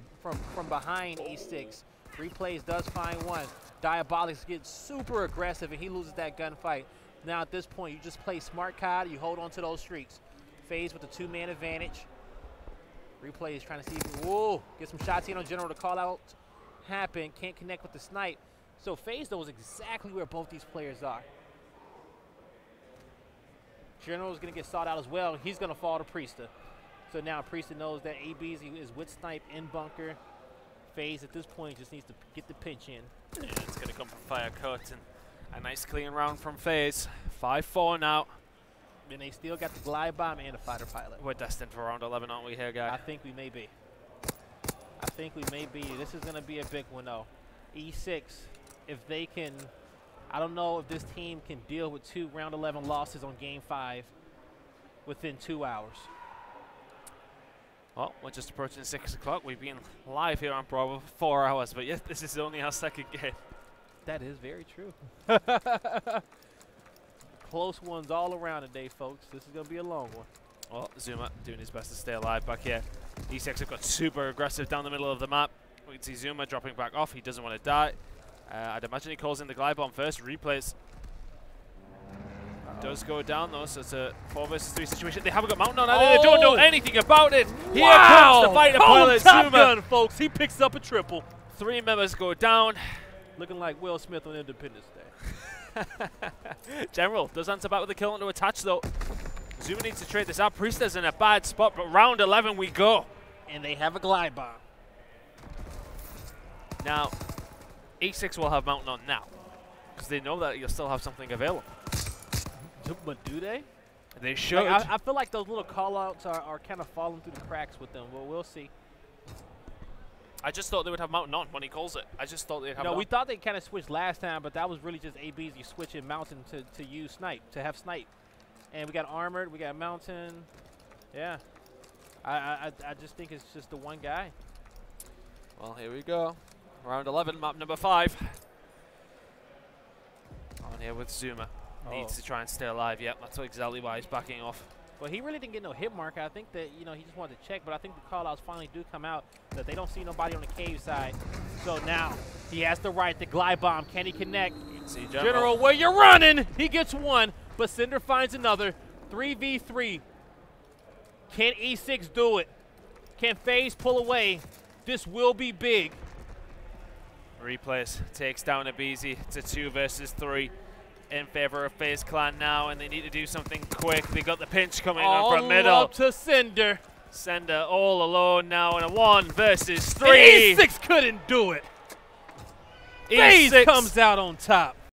behind E6. Replays does find one. Diabolix gets super aggressive and he loses that gunfight. Now at this point, you just play smart card. You hold on to those streaks. FaZe with the 2-man advantage. Replay is trying to see if get some shots in on General. The call out happen. Can't connect with the snipe. So FaZe knows exactly where both these players are. General is going to get sought out as well. He's going to fall to Priesta. So now Priesta knows that ABZ is with snipe in bunker. FaZe at this point just needs to get the pinch in. Yeah, it's going to come from Fire Cut and a nice clean round from FaZe. 5-4 now. And they still got the glide bomb and a fighter pilot. We're destined for round 11, aren't we here, guy? I think we may be. This is going to be a big one, though. E6, if they can, I don't know if this team can deal with 2 round 11 losses on game 5 within 2 hours. Well, we're just approaching 6 o'clock. We've been live here on Bravo for 4 hours, but yes, this is only our second game. That is very true. Close ones all around today, folks. This is going to be a long one. Well, Zuma doing his best to stay alive back here. E6 have got super aggressive down the middle of the map. We can see Zuma dropping back off. He doesn't want to die. I'd imagine he calls in the glide bomb first. Replays. Does go down, though, so it's a 4 versus 3 situation. They haven't got mountain on either. They don't know anything about it. Here comes the fighter pilot, Zuma. Gun, folks. He picks up a triple. 3 members go down. Looking like Will Smith on Independence Day. General does answer back with a kill onto attach, though. Zuma needs to trade this out. Priesta's in a bad spot, but round 11 we go. And they have a glide bomb. Now, E6 will have mountain on now, because they know that you'll still have something available. But do they? They should. Like, I feel like those little call-outs are kind of falling through the cracks with them. Well, we'll see. I just thought they would have mountain on when he calls it. I just thought they'd have. No, we thought they kind of switched last time, but that was really just ABZ switching mountain to use snipe, to have snipe. And we got armored, we got mountain. Yeah. I just think it's just the one guy. Well, here we go. Round 11, map number 5. On here with Zuma. Needs to try and stay alive. Yep, that's exactly why he's backing off. Well, he really didn't get no hit marker. I think that, he just wanted to check, but I think the call-outs finally do come out that they don't see nobody on the cave side. So now he has the right to glide bomb. Can he connect? See General, where you running? He gets one, but Cinder finds another. 3v3. Can E6 do it? Can FaZe pull away? This will be big. Replays takes down ABZ. It's a 2 versus 3 in favor of FaZe Clan now, and they need to do something quick. They got the pinch coming on from middle. All up to Cinder. Cinder all alone now in a 1 versus 3. And E6 couldn't do it. FaZe comes out on top.